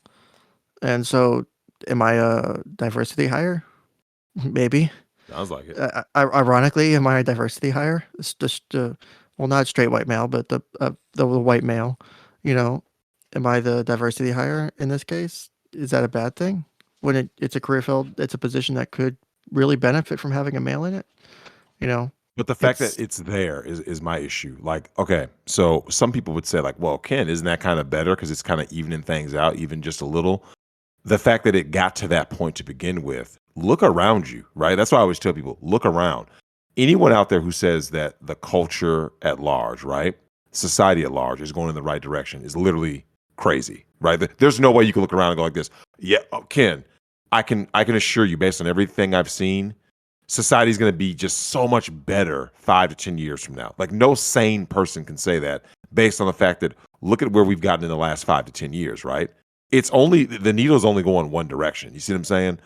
And so, am I a diversity hire? Maybe. Sounds like it. Ironically, am I a diversity hire? It's just well, not straight white male, but the white male. You know, am I the diversity hire in this case? Is that a bad thing? When it's a career field, it's a position that could really benefit from having a male in it. You know, But the fact that it's it's there is my issue. Like, okay, so some people would say, like, well, Ken, isn't that kind of better because it's kind of evening things out, even just a little? The fact that it got to that point to begin with, look around you, right? That's why I always tell people, look around. Anyone out there who says that the culture at large, right, society at large is going in the right direction is literally crazy, right? There's no way you can look around and go like this. Yeah, Ken, I can assure you, based on everything I've seen, society's going to be just so much better 5 to 10 years from now. Like no sane person can say that based on the fact that look at where we've gotten in the last 5 to 10 years, right? It's only the needle's only going one direction. You see what I'm saying?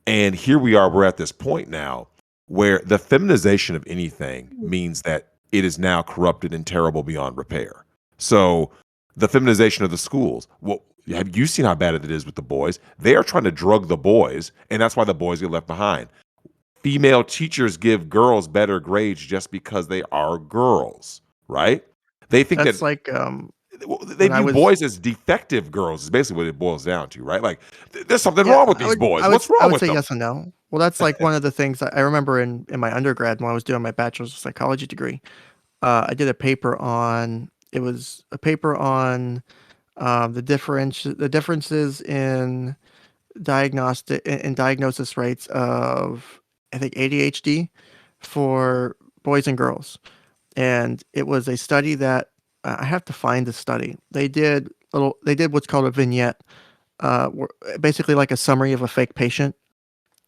And here we are, we're at this point now where the feminization of anything means that it is now corrupted and terrible beyond repair. So the feminization of the schools, well, have you seen how bad it is with the boys? They are trying to drug the boys, and that's why the boys get left behind. Female teachers give girls better grades just because they are girls, right? They think that that's like they when I view was boys as defective girls is basically what it boils down to, right? Like there's something yeah, wrong with these boys. What's I wrong would with say them? yes and no. Well, that's like one of the things I remember in my undergrad when I was doing my bachelor's of psychology degree. I did a paper on it was a paper on the differences in diagnosis rates of I think ADHD for boys and girls. And it was a study that I have to find the study. They did what's called a vignette, basically like a summary of a fake patient.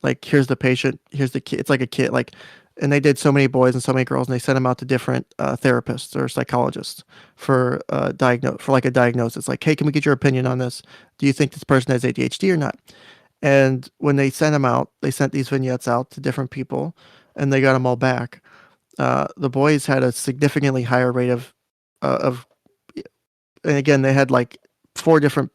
Like, here's the patient, here's the kid. It's like a kid, like, and they did so many boys and so many girls, and they sent them out to different therapists or psychologists for like a diagnosis. Like, hey, can we get your opinion on this? Do you think this person has ADHD or not? And when they sent them out, they sent these vignettes out to different people, and they got them all back. The boys had a significantly higher rate of, and again, they had like four different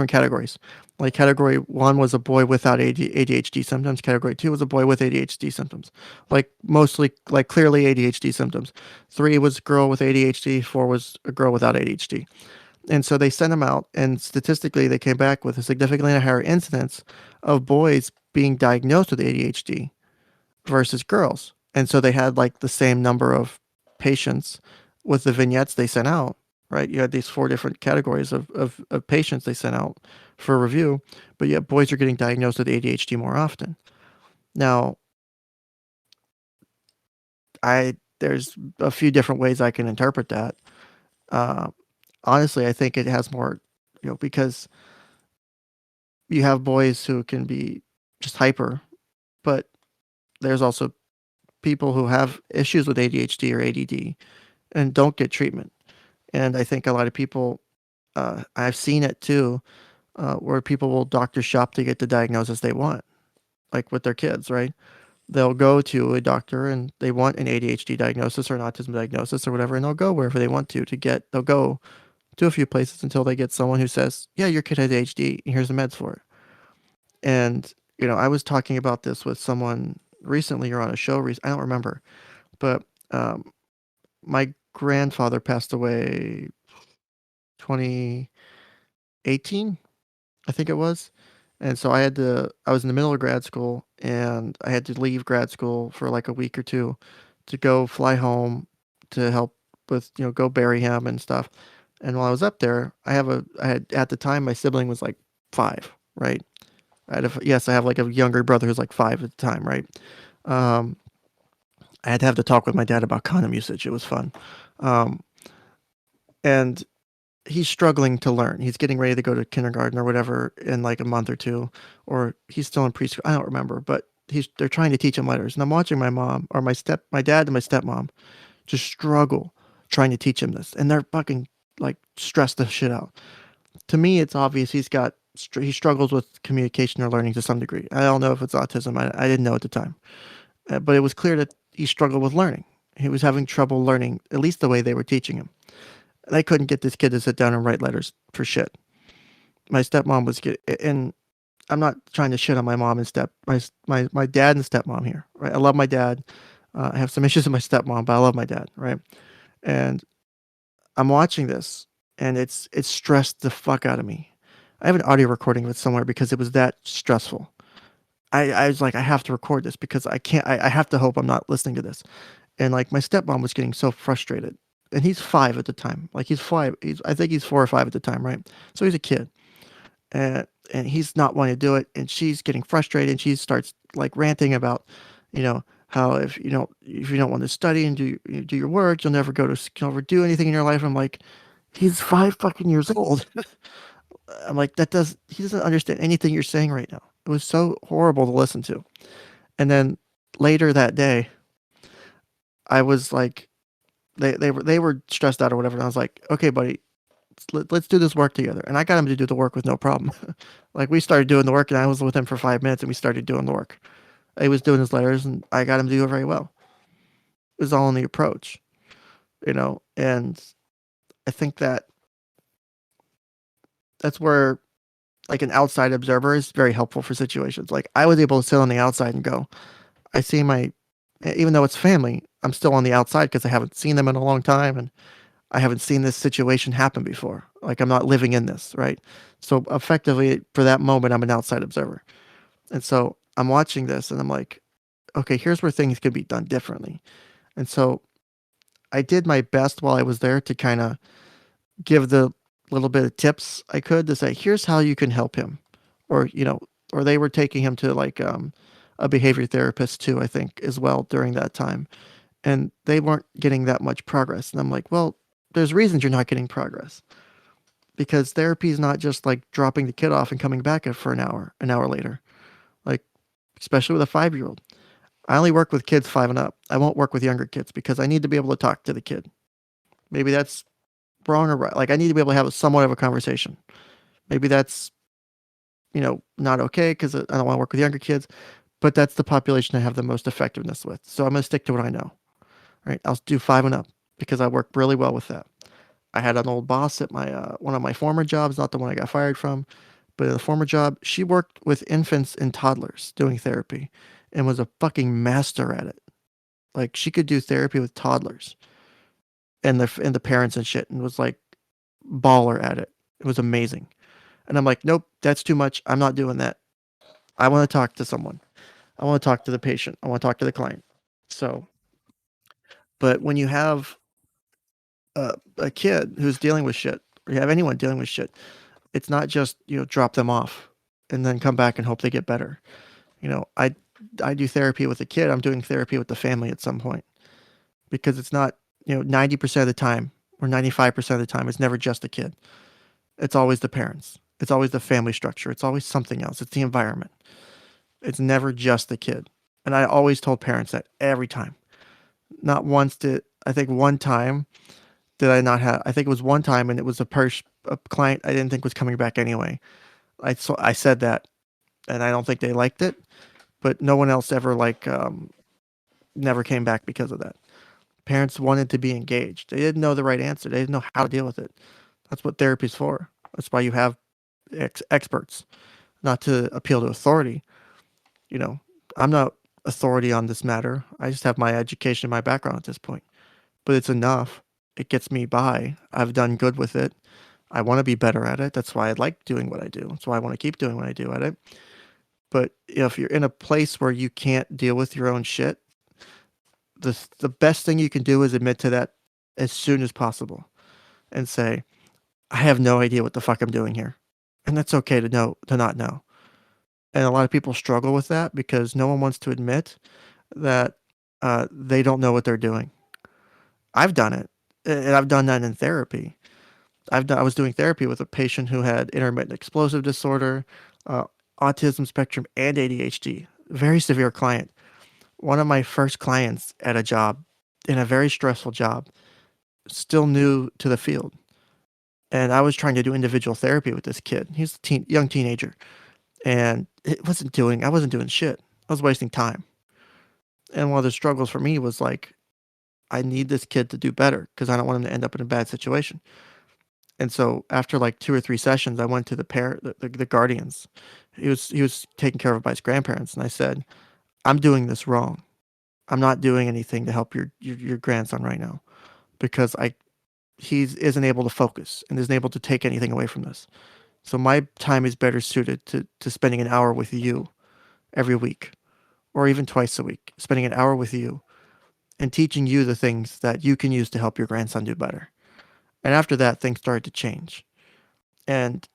categories. Like, category one was a boy without ADHD symptoms. Category two was a boy with ADHD symptoms, like mostly like clearly ADHD symptoms. Three was a girl with ADHD. Four was a girl without ADHD. And so they sent them out, and statistically, they came back with a significantly higher incidence of boys being diagnosed with ADHD versus girls. And so they had like the same number of patients with the vignettes they sent out, right? You had these four different categories of patients they sent out for review, but yet boys are getting diagnosed with ADHD more often. Now, there's a few different ways I can interpret that. Uh, Honestly, I think it has more, because you have boys who can be just hyper, but there's also people who have issues with ADHD or ADD and don't get treatment. And I think a lot of people, I've seen it too, where people will doctor shop to get the diagnosis they want, like with their kids, right? They'll go to a doctor and they want an ADHD diagnosis or an autism diagnosis or whatever, and they'll go wherever they want they'll go to a few places until they get someone who says, yeah, your kid has ADHD, and here's the meds for it. And, I was talking about this with someone recently or on a show, I don't remember, but my grandfather passed away 2018, I think it was. And so I was in the middle of grad school, and I had to leave grad school for like a week or two to go fly home to help with, go bury him and stuff. And while I was up there, I had, at the time, my sibling was like 5, right? Yes, I have like a younger brother who's like 5 at the time, right? Um, I had to have to talk with my dad about condom usage. It was fun. Um, and he's struggling to learn. He's getting ready to go to kindergarten or whatever in like a month or two, or he's still in preschool. I don't remember, but they're trying to teach him letters. And I'm watching my mom or my dad and my stepmom just struggle trying to teach him this. And they're fucking like stressed the shit out. To me, it's obvious he struggles with communication or learning to some degree. I don't know if it's autism. I didn't know at the time. But it was clear that he struggled with learning. He was having trouble learning, at least the way they were teaching him. They couldn't get this kid to sit down and write letters for shit. My stepmom and I'm not trying to shit on my mom and my dad and stepmom here, right? I love my dad. I have some issues with my stepmom, but I love my dad, right? And I'm watching this, and it's stressed the fuck out of me. I have an audio recording of it somewhere because it was that stressful. I was like, I have to record this because I can't. I have to hope I'm not listening to this. And like, my stepmom was getting so frustrated, and he's 5 at the time. Like, he's 5. I think he's 4 or 5 at the time, right? So he's a kid, and he's not wanting to do it, and she's getting frustrated, and she starts like ranting about, how if you don't want to study and do your work, you'll never you'll never do anything in your life. I'm like, he's 5 fucking years old. I'm like, he doesn't understand anything you're saying right now. It was so horrible to listen to. And then later that day, I was like, they were stressed out or whatever. And I was like, okay, buddy, let's do this work together. And I got him to do the work with no problem. Like, we started doing the work, and I was with him for 5 minutes, and we started doing the work. He was doing his letters, and I got him to do it very well. It was all in the approach, and I think that's where, like, an outside observer is very helpful for situations. Like, I was able to sit on the outside and go, I see even though it's family, I'm still on the outside because I haven't seen them in a long time, and I haven't seen this situation happen before. Like, I'm not living in this, right? So effectively, for that moment, I'm an outside observer. And so I'm watching this, and I'm like, okay, here's where things could be done differently. And so I did my best while I was there to kind of give the little bit of tips I could to say, here's how you can help him. Or, or they were taking him to like a behavior therapist too, I think, as well during that time. And they weren't getting that much progress. And I'm like, well, there's reasons you're not getting progress. Because therapy is not just like dropping the kid off and coming back for an hour later. Like, especially with a 5-year-old. I only work with kids 5 and up. I won't work with younger kids because I need to be able to talk to the kid. Maybe that's wrong or right. Like, I need to be able to have somewhat of a conversation. Maybe that's, not okay because I don't want to work with younger kids, but that's the population I have the most effectiveness with. So I'm going to stick to what I know. Right? I'll do 5 and up because I work really well with that. I had an old boss at my one of my former jobs, not the one I got fired from, but in the former job, she worked with infants and toddlers doing therapy and was a fucking master at it. Like she could do therapy with toddlers and the parents and shit and was like baller at it. It was amazing. And I'm like, nope, that's too much. I'm not doing that. I want to talk to someone. I want to talk to the patient. I want to talk to the client. So, but when you have a kid who's dealing with shit, or you have anyone dealing with shit, it's not just, drop them off and then come back and hope they get better. I do therapy with a kid. I'm doing therapy with the family at some point because it's not, 90% of the time or 95% of the time, it's never just the kid. It's always the parents. It's always the family structure. It's always something else. It's the environment. It's never just the kid. And I always told parents that every time. Not once did, I think one time did I not have, I think it was one time and it was a client I didn't think was coming back anyway. I said that and I don't think they liked it, but no one else ever never came back because of that. Parents wanted to be engaged. They didn't know the right answer. They didn't know how to deal with it. That's what therapy's for. That's why you have experts, not to appeal to authority. I'm not authority on this matter. I just have my education and my background at this point. But it's enough. It gets me by. I've done good with it. I want to be better at it. That's why I like doing what I do. That's why I want to keep doing what I do at it. But if you're in a place where you can't deal with your own shit, the best thing you can do is admit to that as soon as possible and say, I have no idea what the fuck I'm doing here. And that's okay to not know. And a lot of people struggle with that because no one wants to admit that they don't know what they're doing. I've done it, and I've done that in therapy. I was doing therapy with a patient who had intermittent explosive disorder, uh, autism spectrum, and ADHD. Very severe client. One of my first clients at a job, in a very stressful job, still new to the field. And I was trying to do individual therapy with this kid. He's a young teenager. And I wasn't doing shit. I was wasting time. And one of the struggles for me was like, I need this kid to do better because I don't want him to end up in a bad situation. And so after like 2 or 3 sessions, I went to the guardians. He was taken care of by his grandparents. And I said, I'm doing this wrong. I'm not doing anything to help your grandson right now because he isn't able to focus and isn't able to take anything away from this. So my time is better suited to spending an hour with you every week or even twice a week, spending an hour with you and teaching you the things that you can use to help your grandson do better. And after that, things started to change. And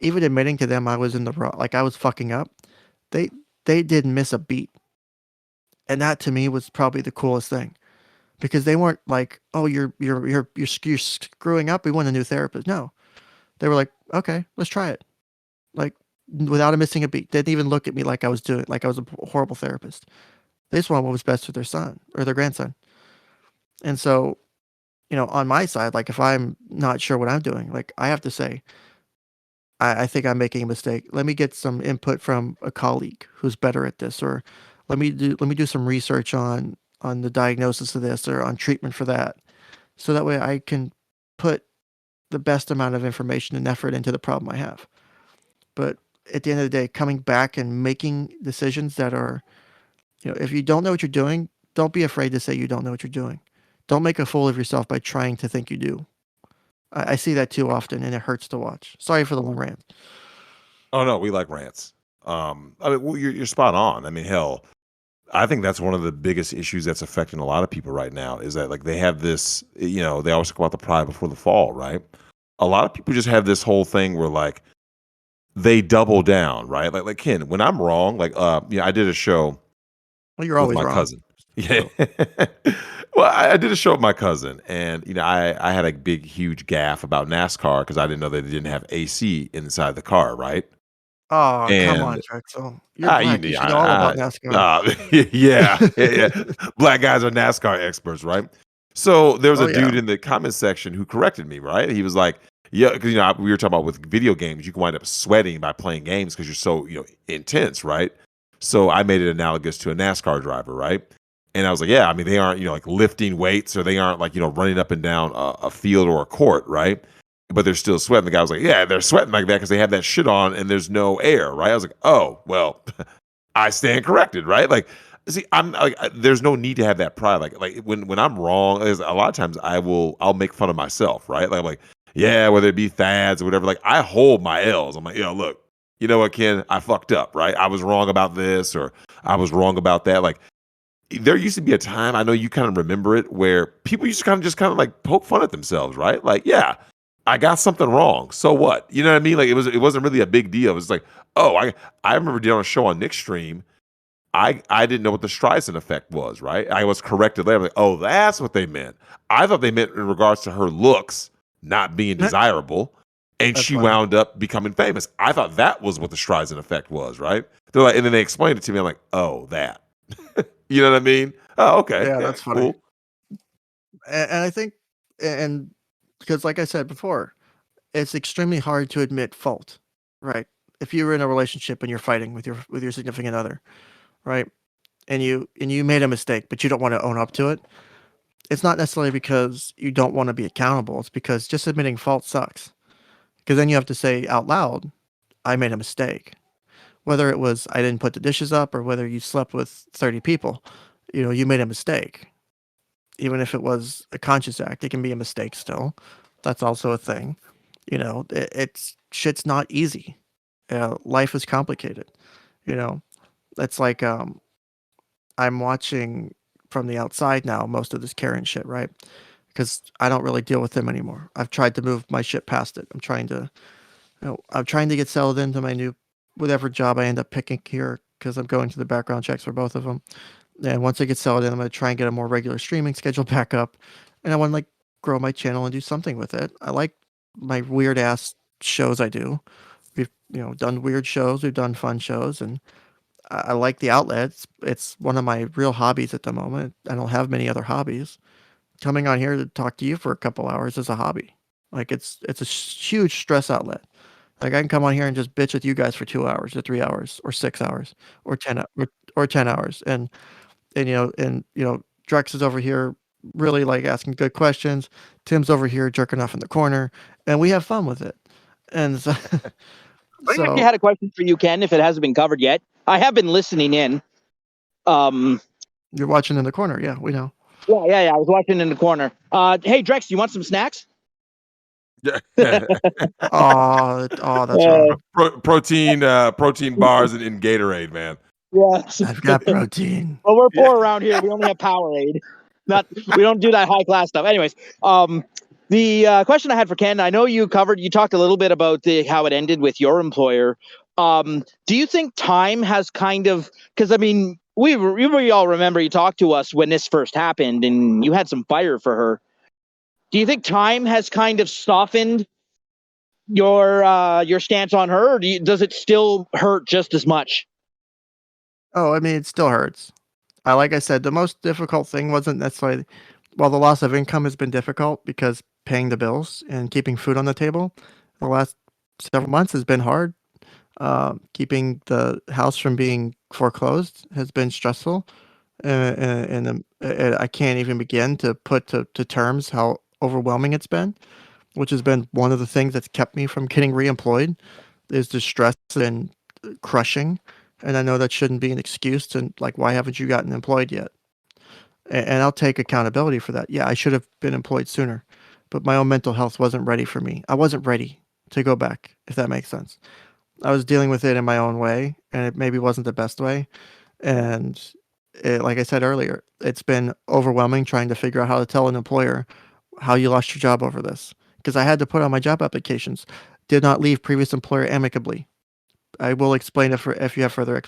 even admitting to them I was in the wrong, like I was fucking up, they didn't miss a beat. And that to me was probably the coolest thing. Because they weren't like, "Oh, you're screwing up. We want a new therapist." No. They were like, "Okay, let's try it." Like without missing a beat. They didn't even look at me like I was a horrible therapist. They just wanted what was best for their son or their grandson. And so, on my side, like if I'm not sure what I'm doing, like I have to say, I think I'm making a mistake. Let me get some input from a colleague who's better at this, or let me do some research on the diagnosis of this or on treatment for that. So that way I can put the best amount of information and effort into the problem I have. But at the end of the day, coming back and making decisions that are, if you don't know what you're doing, don't be afraid to say you don't know what you're doing. Don't make a fool of yourself by trying to think you do. I see that too often, and it hurts to watch. Sorry for the long rant. Oh no, we like rants. I mean, well, you're spot on. I mean, hell, I think that's one of the biggest issues that's affecting a lot of people right now is that like they have this, they always talk about the pride before the fall, right? A lot of people just have this whole thing where like they double down, right? Like Ken, when I'm wrong, like I did a show Well, you're with always my wrong. cousin. Yeah. So, Well, I did a show with my cousin, and I had a big, huge gaff about NASCAR because I didn't know that they didn't have AC inside the car, right? oh, come on, And Drexel. You're black. You yeah, should know all about NASCAR. yeah. Black guys are NASCAR experts, right? So there was Oh a yeah. dude in the comment section who corrected me, right? He was like, "Yeah, because we were talking about with video games, you can wind up sweating by playing games because you're so intense, right?" So I made it analogous to a NASCAR driver, right? And I was like, "Yeah, I mean they aren't like lifting weights or they aren't like running up and down a field or a court, right?" But they're still sweating. The guy was like, "Yeah, they're sweating like that because they have that shit on and there's no air, right?" I was like, "Oh, well, I stand corrected, right?" Like, see, I'm like, there's no need to have that pride. Like when I'm wrong, a lot of times I'll make fun of myself, right? Like, yeah, whether it be fads or whatever. Like, I hold my L's. I'm like, look, you know what, Ken, I fucked up, right? I was wrong about this or I was wrong about that. Like, there used to be a time I know you kind of remember it where people used to kind of like poke fun at themselves, right? Like, yeah, I got something wrong. So what? You know what I mean? Like it wasn't really a big deal. It was like, oh, I remember doing a show on Nick's stream. I didn't know what the Streisand effect was, right? I was corrected later. I'm like, oh, that's what they meant. I thought they meant in regards to her looks not being desirable, and That's she funny. wound up becoming famous. I thought that was what the Streisand effect was, right? They're like, and then they explained it to me. I'm like, oh, that. You know what I mean? Oh, okay. Yeah, Yeah, that's funny. cool. And I think, and because like I said before, it's extremely hard to admit fault, right? If you're in a relationship and you're fighting with your significant other, right? And you made a mistake, but you don't want to own up to it. It's not necessarily because you don't want to be accountable. It's because just admitting fault sucks. Because then you have to say out loud, I made a mistake. Whether it was I didn't put the dishes up or whether you slept with 30 people, you made a mistake. Even if it was a conscious act, it can be a mistake still. That's also a thing. It's shit's not easy. Life is complicated. You know, it's like I'm watching from the outside now most of this Karen shit, right? Because I don't really deal with them anymore. I've tried to move my shit past it. I'm trying to get settled into my new whatever job I end up picking here because I'm going through the background checks for both of them. And once I get settled in, I'm going to try and get a more regular streaming schedule back up. And I want to like grow my channel and do something with it. I like my weird ass shows I do. We've done weird shows, we've done fun shows, and I like the outlets. It's one of my real hobbies at the moment. I don't have many other hobbies. Coming on here to talk to you for a couple hours is a hobby. Like it's a huge stress outlet. Like I can come on here and just bitch with you guys for 2 hours or 3 hours or 6 hours or 10 hours, and Drex is over here really like asking good questions. Tim's over here jerking off in the corner, and we have fun with it. And so, I actually so had a question for you, Ken, if it hasn't been covered yet. I have been listening in. you're watching in the corner. Yeah, we know. Yeah. I was watching in the corner. Hey, Drex, do you want some snacks? Yeah. Oh, that's wrong. Protein bars and Gatorade, man. Yeah. I've got protein. Well, we're Yeah. poor around here. We only have Powerade. We don't do that high class stuff. Anyways, the question I had for Ken, I know you talked a little bit about how it ended with your employer. Do you think time has because I mean, we all remember you talked to us when this first happened and you had some fire for her. Do you think time has kind of softened your stance on her, or does it still hurt just as much? Oh, I mean, it still hurts. Like I said, the most difficult thing wasn't necessarily, well, the loss of income has been difficult because paying the bills and keeping food on the table the last several months has been hard. Keeping the house from being foreclosed has been stressful. And I can't even begin to put to terms how overwhelming it's been, which has been one of the things that's kept me from getting reemployed is the stress and crushing. And I know that shouldn't be an excuse to like, why haven't you gotten employed yet? And I'll take accountability for that. Yeah, I should have been employed sooner, but my own mental health wasn't ready for me. I wasn't ready to go back, if that makes sense. I was dealing with it in my own way, and it maybe wasn't the best way. And like I said earlier, it's been overwhelming trying to figure out how to tell an employer how you lost your job over this. Because I had to put on my job applications, did not leave previous employer amicably. I will explain it if you have further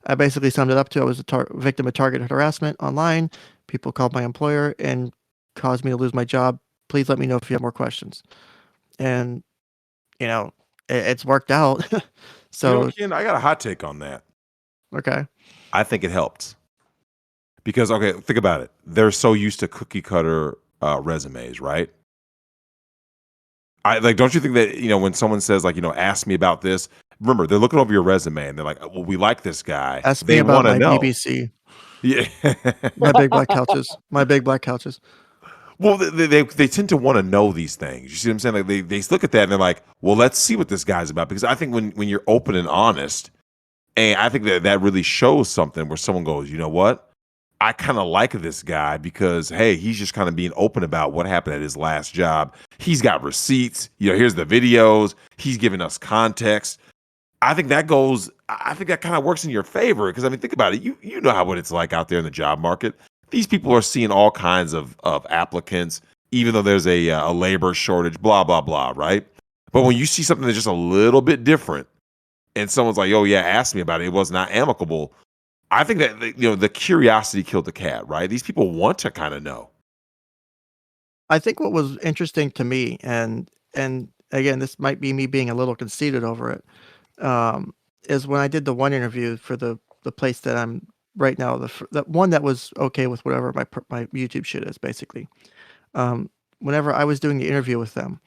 I basically summed it up to I was a victim of targeted harassment online. People called my employer and caused me to lose my job. Please let me know if you have more questions. And it's worked out. So Ken, I got a hot take on that. okay. I think it helped because okay, think about it. They're so used to cookie cutter resumes, right? Don't you think that when someone says ask me about this, remember they're looking over your resume and they're like, well, we like this guy. Ask me They about want to my know. BBC. Yeah. My big black couches. My big black couches. Well, they tend to want to know these things. You see what I'm saying? Like they look at that and they're like, well, let's see what this guy's about. Because I think when you're open and honest, and I think that really shows something where someone goes, you know what? I kind of like this guy because, hey, he's just kind of being open about what happened at his last job. He's got receipts. Here's the videos. He's giving us context. I think that kind of works in your favor because, I mean, think about it. You know what it's like out there in the job market. These people are seeing all kinds of applicants, even though there's a labor shortage, blah, blah, blah, right? But when you see something that's just a little bit different and someone's like, oh, yeah, ask me about it. It was not amicable. I think that the curiosity killed the cat, right? These people want to kind of know. I think what was interesting to me, and again, this might be me being a little conceited over it, is when I did the one interview for the place that I'm right now, the one that was okay with whatever my YouTube shit is, basically. Whenever I was doing the interview with them,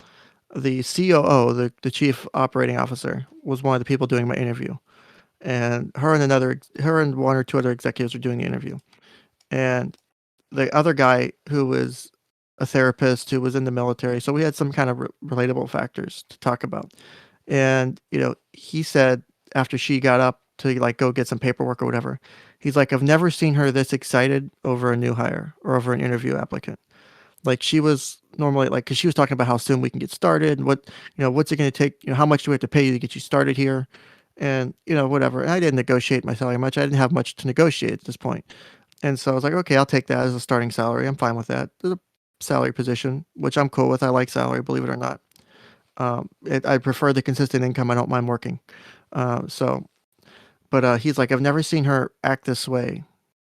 the COO, the chief operating officer, was one of the people doing my interview, and her and one or two other executives were doing the interview, and the other guy who was a therapist who was in the military, so we had some kind of relatable factors to talk about. And he said after she got up to go get some paperwork or whatever, he's like, I've never seen her this excited over a new hire or over an interview applicant. Like she was normally because she was talking about how soon we can get started and what's it going to take, how much do we have to pay you to get you started here, and whatever. And I didn't negotiate my salary much. I didn't have much to negotiate at this point. And so I was like, okay, I'll take that as a starting salary. I'm fine with that. There's a salary position, which I'm cool with. I like salary, believe it or not. I prefer the consistent income. I don't mind working. But he's like, I've never seen her act this way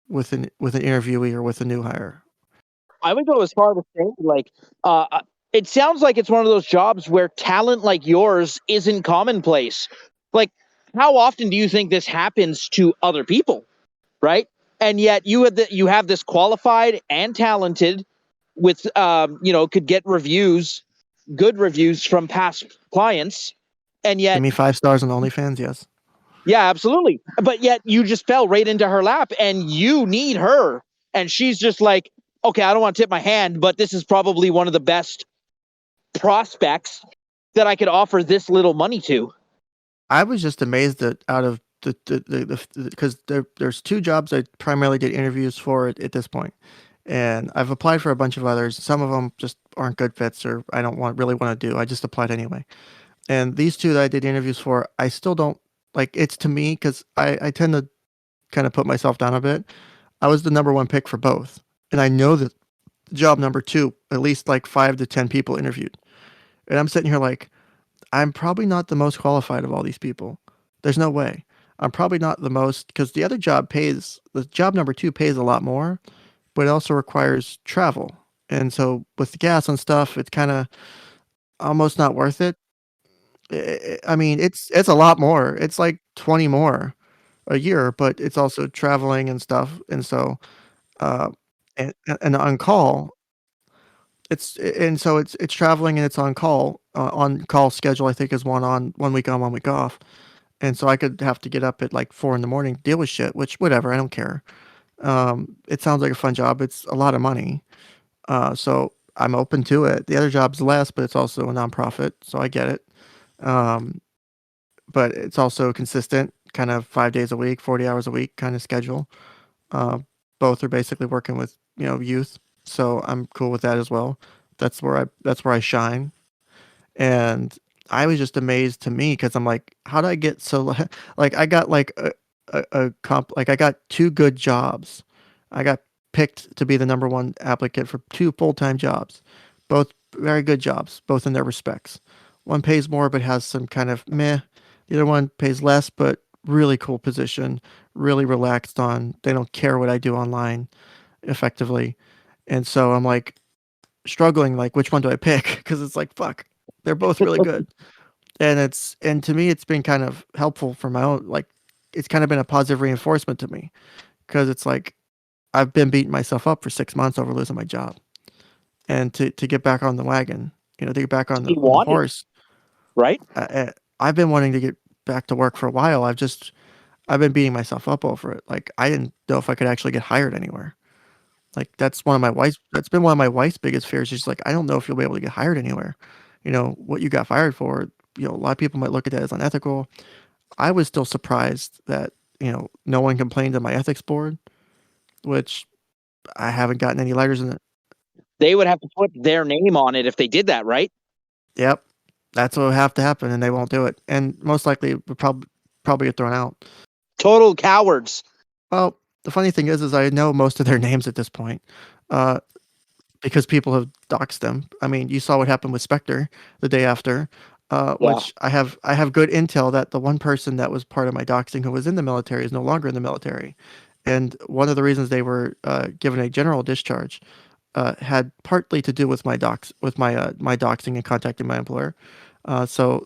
with an interviewee or with a new hire. I would go as far to say, it sounds like it's one of those jobs where talent like yours isn't commonplace. Like, how often do you think this happens to other people, right? And yet you have this qualified and talented with, could get good reviews from past clients, and yet Give me 5 stars on OnlyFans, yes. yeah, absolutely. But yet you just fell right into her lap and you need her. And she's just like, okay, I don't want to tip my hand, but this is probably one of the best prospects that I could offer this little money to. I was just amazed that out of because there's 2 jobs I primarily did interviews for at this point. And I've applied for a bunch of others. Some of them just aren't good fits or I don't really want to do. I just applied anyway. And these 2 that I did interviews for, I still don't it's to me because I tend to kind of put myself down a bit. I was the number 1 pick for both. And I know that job number 2, at least 5 to 10 people interviewed. And I'm sitting here I'm probably not the most qualified of all these people. There's no way. I'm probably not the most, because the job number 2 pays a lot more, but it also requires travel. And so with the gas and stuff, it's kind of almost not worth it. I mean, it's a lot more. It's 20 more a year, but it's also traveling and stuff. And so, uh, and on call, it's traveling and it's on call schedule. I think is 1 week on, 1 week off. And so I could have to get up at 4 a.m, deal with shit, which whatever, I don't care. It sounds like a fun job. It's a lot of money. So I'm open to it. The other job's less, but it's also a nonprofit, so I get it. But it's also consistent, kind of 5 days a week, 40 hours a week kind of schedule. Both are basically working with, youth. So I'm cool with that as well. That's where I shine. And I was just amazed to me because I'm like, how did I get so I got I got 2 good jobs. I got picked to be the number 1 applicant for 2 full-time jobs, both very good jobs, both in their respects. One pays more but has some kind of meh The other one pays less, but really cool position, really relaxed on. They don't care what I do online effectively. And so I'm like struggling, like, which one do I pick? Because it's like, fuck, they're both really good. And to me, it's been kind of helpful for my own, like, it's kind of been a positive reinforcement to me because it's like I've been beating myself up for 6 months over losing my job. And to get back on the wagon, to get back on the You want it, horse. right? I've been wanting to get back to work for a while. I've been beating myself up over it. Like I didn't know if I could actually get hired anywhere. Like that's been one of my wife's biggest fears. She's like, I don't know if you'll be able to get hired anywhere. What you got fired for, a lot of people might look at that as unethical. I was still surprised that, no one complained to my ethics board, which I haven't gotten any letters in it. They would have to put their name on it if they did that, right? Yep. That's what would have to happen, and they won't do it. And most likely it would probably get thrown out. Total cowards. Well, the funny thing is I know most of their names at this point, because people have doxed them. I mean, you saw what happened with Spectre the day after, which I have good intel that the one person that was part of my doxing who was in the military is no longer in the military, and one of the reasons they were given a general discharge had partly to do with my my doxing and contacting my employer. So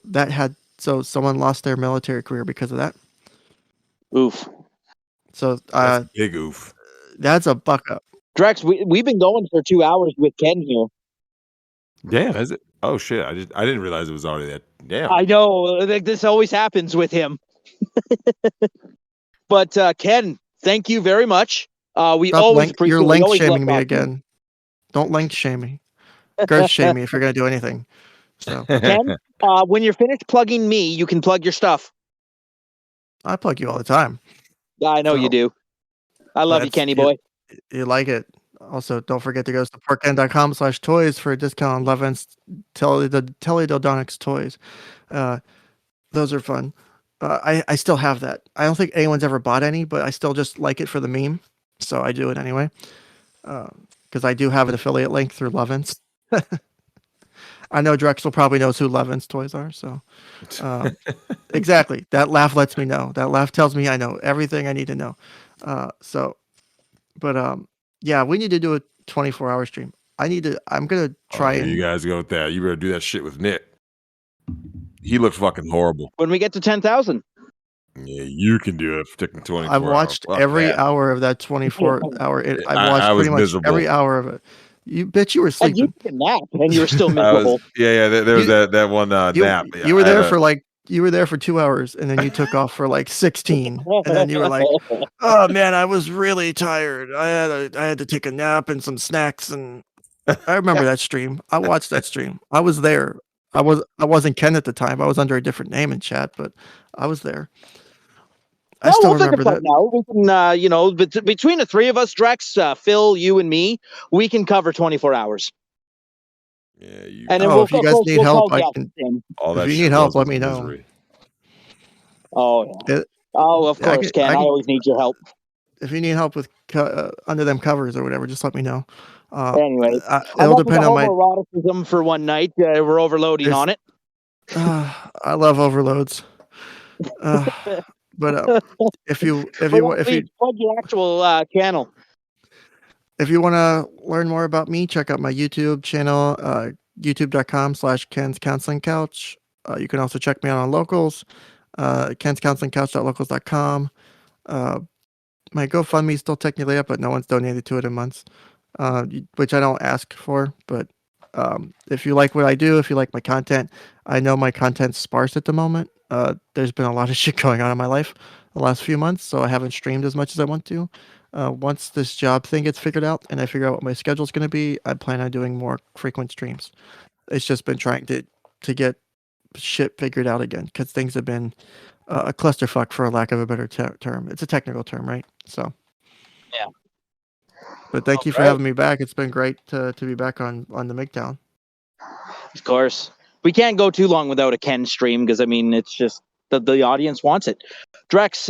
someone lost their military career because of that. Oof. So That's a big oof. that's a buck up. Drex, we've been going for 2 hours with Ken here. Damn, is it? Oh shit! I didn't realize it was already that. Damn. I know, like, this always happens with him. But Ken, thank you very much. We Stop always appreciate. You're we length always shaming love me talking. again. Don't length shame me. Girth shame me if you're gonna do anything. So Ken, when you're finished plugging me, you can plug your stuff. I plug you all the time. I know you So, do. I love you, that's- Kenny boy. You like it. Also, don't forget to go to supportken.com/toys for a discount on Levin's Teledildonics toys. Those are fun. I still have that. I don't think anyone's ever bought any, but I still just like it for the meme. So I do it anyway. Because I do have an affiliate link through Levin's. I know Drexel probably knows who Levin's toys are. So exactly. That laugh lets me know. That laugh tells me I know everything I need to know. Yeah, we need to do a 24-hour stream. I'm going to try Here you guys go with that. You better do that shit with Nick. He looked fucking horrible. When we get to 10,000. Yeah, you can do it for taking 24 I've watched hours. every hour of that 24-hour. I've watched I was pretty much miserable. every hour of it. You bet you were And sleeping. you took a nap, and you were still miserable. There was that one nap. You were there for you were there for 2 hours, and then you took off for like 16, and then you were like, "Oh man, I was really tired. I had to take a nap and some snacks." And I remember that stream. I watched that stream. I was there. I wasn't Ken at the time. I was under a different name in chat, but I was there. I still we'll remember that. Now we can, between the three of us, Drex, Phil, you, and me, we can cover 24 hours. Yeah, and then if you guys need help, I can. If you need help, let me know. Misery. Oh, yeah. Of course, Ken. I always need your help. If you need help with under them covers or whatever, just let me know. Anyway, it'll depend on my eroticism for one night. We're overloading on it. I love overloads. But if you plug your actual channel. If you want to learn more about me, check out my YouTube channel, youtube.com/Ken's Counseling Couch. You can also check me out on Locals, Ken's Counseling Couch.locals.com. My GoFundMe is still technically up, but no one's donated to it in months, which I don't ask for. But if you like what I do, if you like my content, I know my content's sparse at the moment. There's been a lot of shit going on in my life the last few months, so I haven't streamed as much as I want to. Once this job thing gets figured out and I figure out what my schedule's going to be, I plan on doing more frequent streams. It's just been trying to get shit figured out again because things have been a clusterfuck, for lack of a better term. It's a technical term, right? So yeah. But thank you for having me back. It's been great to be back on the Migtown. Of course. We can't go too long without a Ken stream because, I mean, it's just the audience wants it. Drex,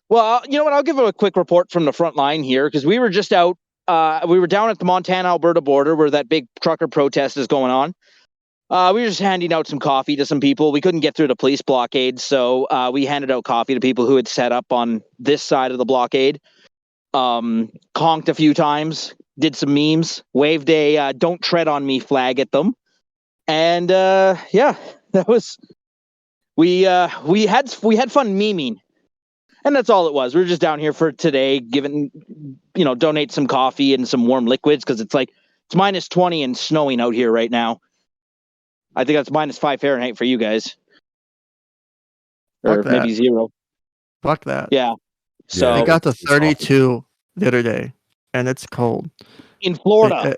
well, you know what? I'll give a quick report from the front line here because we were just out. We were down at the Montana-Alberta border where that big trucker protest is going on. We were just handing out some coffee to some people. We couldn't get through the police blockade, so we handed out coffee to people who had set up on this side of the blockade. Conked a few times, did some memes, waved a "Don't tread on me" flag at them, and yeah, that was we had fun memeing, and that's all it was. We were just down here for today, donate some coffee and some warm liquids because it's minus 20 and snowing out here right now. I think that's minus 5 Fahrenheit for you guys, or Fuck that. maybe 0. Fuck that. Yeah. So They got to 32 the other day, and it's cold. In Florida.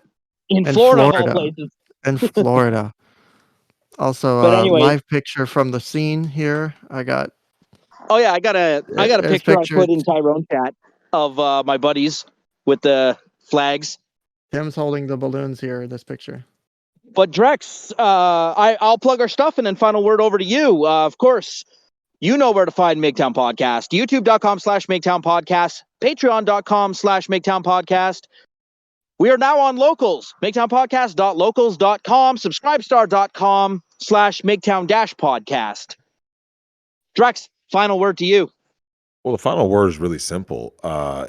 In Florida, of all places. In Florida. Also, But anyway, live picture from the scene here. I got. Oh yeah, I got a picture I put in Tyrone chat of my buddies with the flags. Tim's holding the balloons here in this picture. But Drex, I'll plug our stuff and then final word over to you. Of course, you know where to find Migtown Podcast. YouTube.com/Migtown Podcast. Patreon.com/Migtown Podcast. We are now on Locals. MigtownPodcast.locals.com. Subscribestar.com/Migtown-podcast. Drex, final word to you. Well, the final word is really simple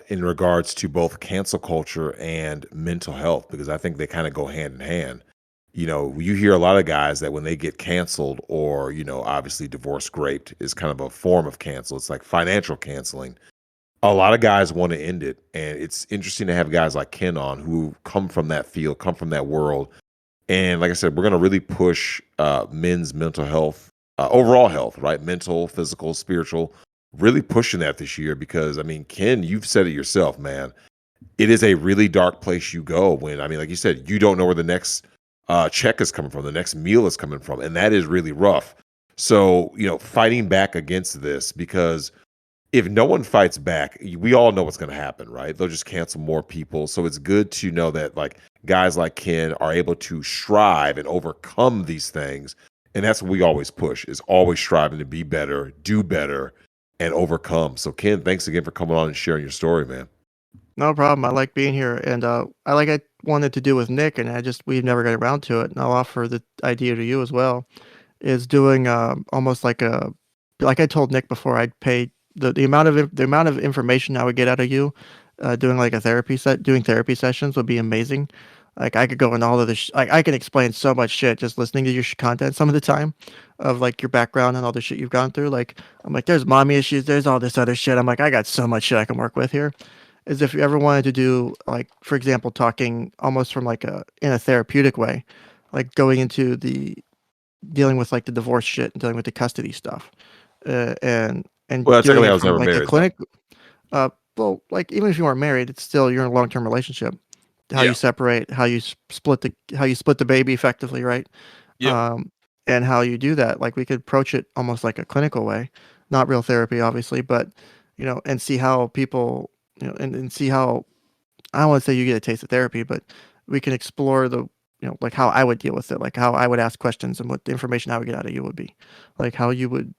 in regards to both cancel culture and mental health, because I think they kind of go hand in hand. You hear a lot of guys that when they get canceled or, obviously divorce raped is kind of a form of cancel. It's like financial canceling. A lot of guys want to end it. And it's interesting to have guys like Ken on who come from that field, come from that world. And like I said, we're going to really push men's mental health, overall health, right? Mental, physical, spiritual, really pushing that this year because, Ken, you've said it yourself, man. It is a really dark place you go when, like you said, you don't know where the next check is coming from, the next meal is coming from, and that is really rough. So, fighting back against this, because if no one fights back, we all know what's going to happen, right? They'll just cancel more people. So it's good to know that guys like Ken are able to strive and overcome these things. And that's what we always push, is always striving to be better, do better, and overcome. So Ken, thanks again for coming on and sharing your story, man. No problem. I like being here, and I wanted to do with Nick, and we've never got around to it. And I'll offer the idea to you as well. Is doing almost like I told Nick before, I'd pay the amount of information I would get out of you, doing like doing therapy sessions would be amazing. Like I could go in all of this. I can explain so much shit just listening to your content some of the time, of like your background and all the shit you've gone through. Like I'm like, there's mommy issues, there's all this other shit. I'm like, I got so much shit I can work with here. Is if you ever wanted to do, like, for example, talking almost from in a therapeutic way, like going into dealing with like the divorce shit and dealing with the custody stuff, and well, technically I was never married. Clinic, well, like even if you weren't married, it's still you're in a long-term relationship. How you separate, how you split the baby effectively, right? Yeah. And how you do that, like we could approach it almost like a clinical way, not real therapy, obviously, but and see how people. And see how, I don't want to say you get a taste of therapy, but we can explore like how I would deal with it, like how I would ask questions and what the information I would get out of you would be, like how you would,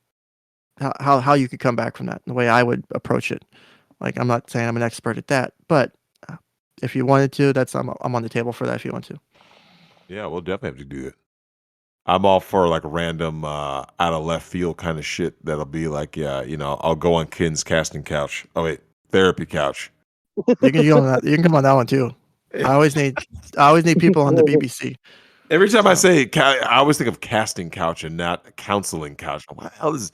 how you could come back from that, the way I would approach it. Like, I'm not saying I'm an expert at that, but if you wanted to, I'm on the table for that if you want to. Yeah, we'll definitely have to do it. I'm all for like random out of left field kind of shit that'll be like, I'll go on Ken's casting couch. Oh wait. Therapy couch. You can go on that. You can come on that one too. I always need people on the BBC. Every time I say, I always think of casting couch and not counseling couch. What the hell is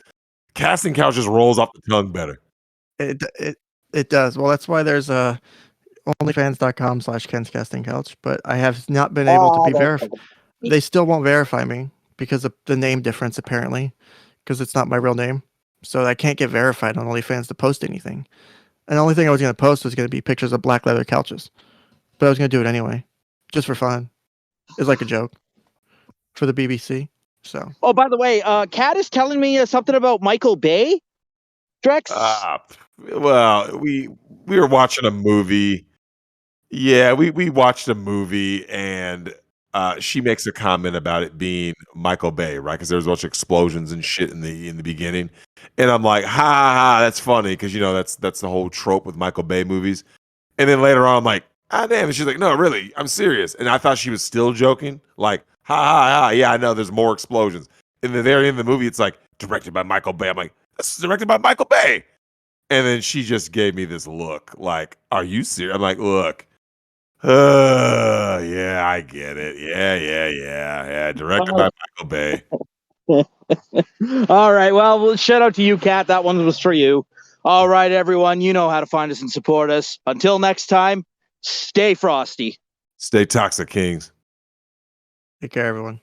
casting couch? Just rolls off the tongue better. It does. Well, that's why there's onlyfans.com/Ken's casting couch. But I have not been able to be verified. They still won't verify me because of the name difference, apparently, because it's not my real name. So I can't get verified on OnlyFans to post anything. And the only thing I was going to post was going to be pictures of black leather couches. But I was going to do it anyway, just for fun. It's like a joke for the BBC. So. Oh, by the way, Kat is telling me something about Michael Bay, Drex. Well, we were watching a movie. Yeah, we watched a movie, and she makes a comment about it being Michael Bay, right? Because there was a bunch of explosions and shit in the beginning. And I'm like, ha, that's funny, because that's the whole trope with Michael Bay movies. And then later on, I'm like, damn. And she's like, no, really, I'm serious. And I thought she was still joking. Like, Ha ha ha. Yeah, I know. There's more explosions. In the very end of the movie, it's like directed by Michael Bay. I'm like, this is directed by Michael Bay. And then she just gave me this look like, are you serious? I'm like, look. Yeah, I get it. Yeah. Directed by Michael Bay. All right. Well, shout out to you, Kat. That one was for you. All right, everyone. You know how to find us and support us. Until next time, stay frosty. Stay toxic, Kings. Take care, everyone.